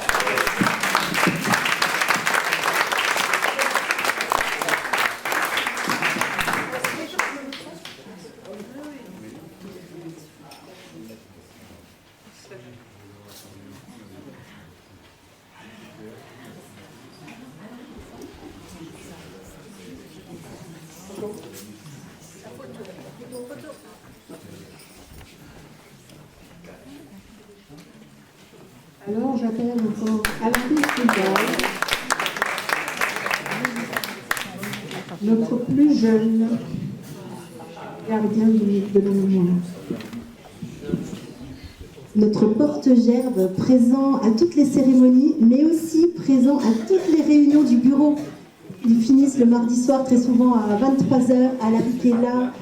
Alors j'appelle encore Alain Fidal, notre plus jeune gardien de la mémoire. Notre porte-gerbe présent à toutes les cérémonies, mais aussi présent à toutes les réunions du bureau. Ils finissent le mardi soir très souvent à 23h. Alaric est là,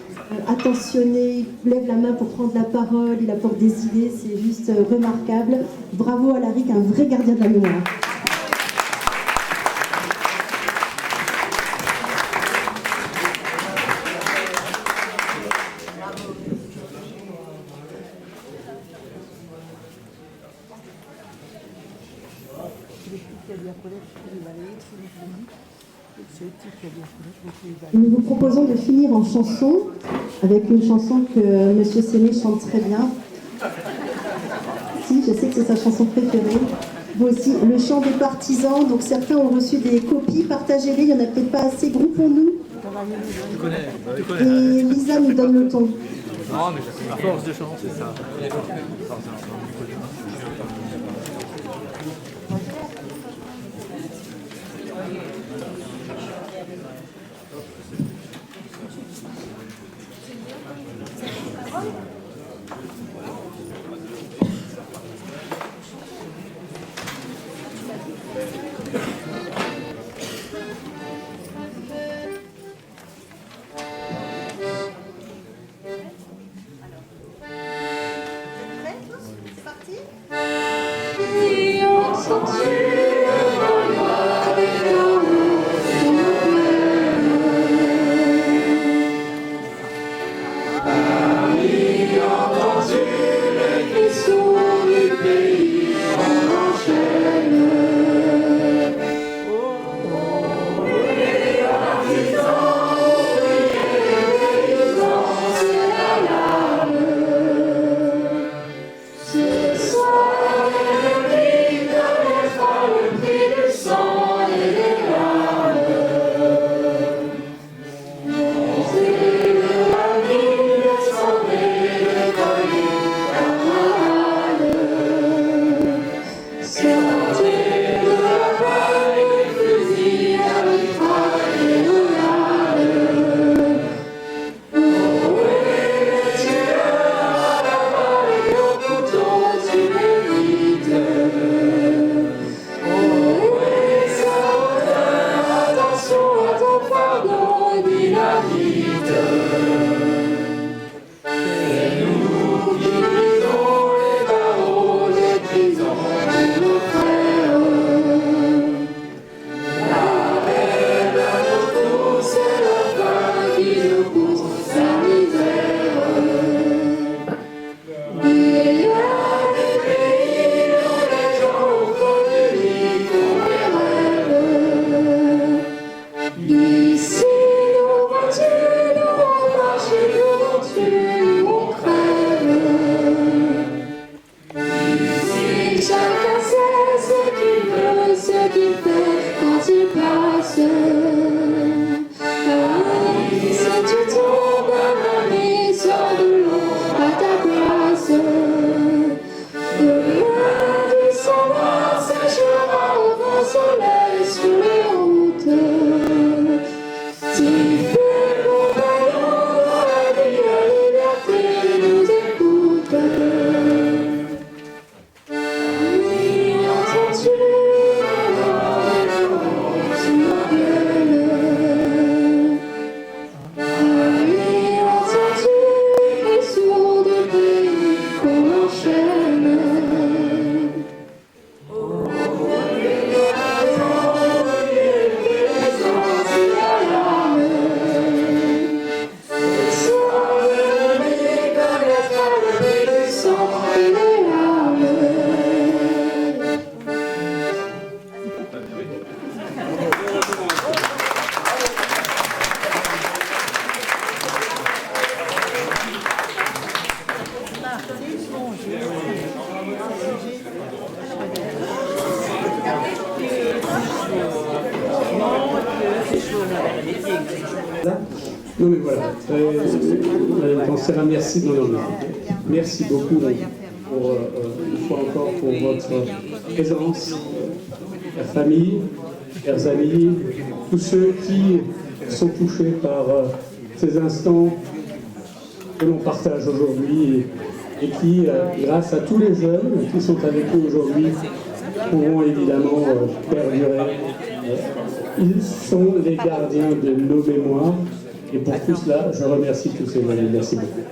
attentionné, il lève la main pour prendre la parole, il apporte des idées, c'est juste remarquable. Bravo Alaric, un vrai gardien de la mémoire. Nous vous proposons de finir en chanson, avec une chanson que M. Séné chante très bien. Si, je sais que c'est sa chanson préférée. Vous aussi, le chant des partisans. Donc certains ont reçu des copies, partagez-les, il n'y en a peut-être pas assez, groupons-nous. Tu connais. Et Lisa nous donne le ton. Non, mais à force de chant, c'est ça. Non mais voilà, Madame Cancera, merci, merci beaucoup pour, une fois encore pour votre présence, la famille, chers amis, tous ceux qui sont touchés par ces instants que l'on partage aujourd'hui et qui, grâce à tous les jeunes qui sont avec nous aujourd'hui, pourront évidemment perdurer. Ils sont les gardiens de nos mémoires et pour tout cela, je remercie tous ces amis. Merci beaucoup.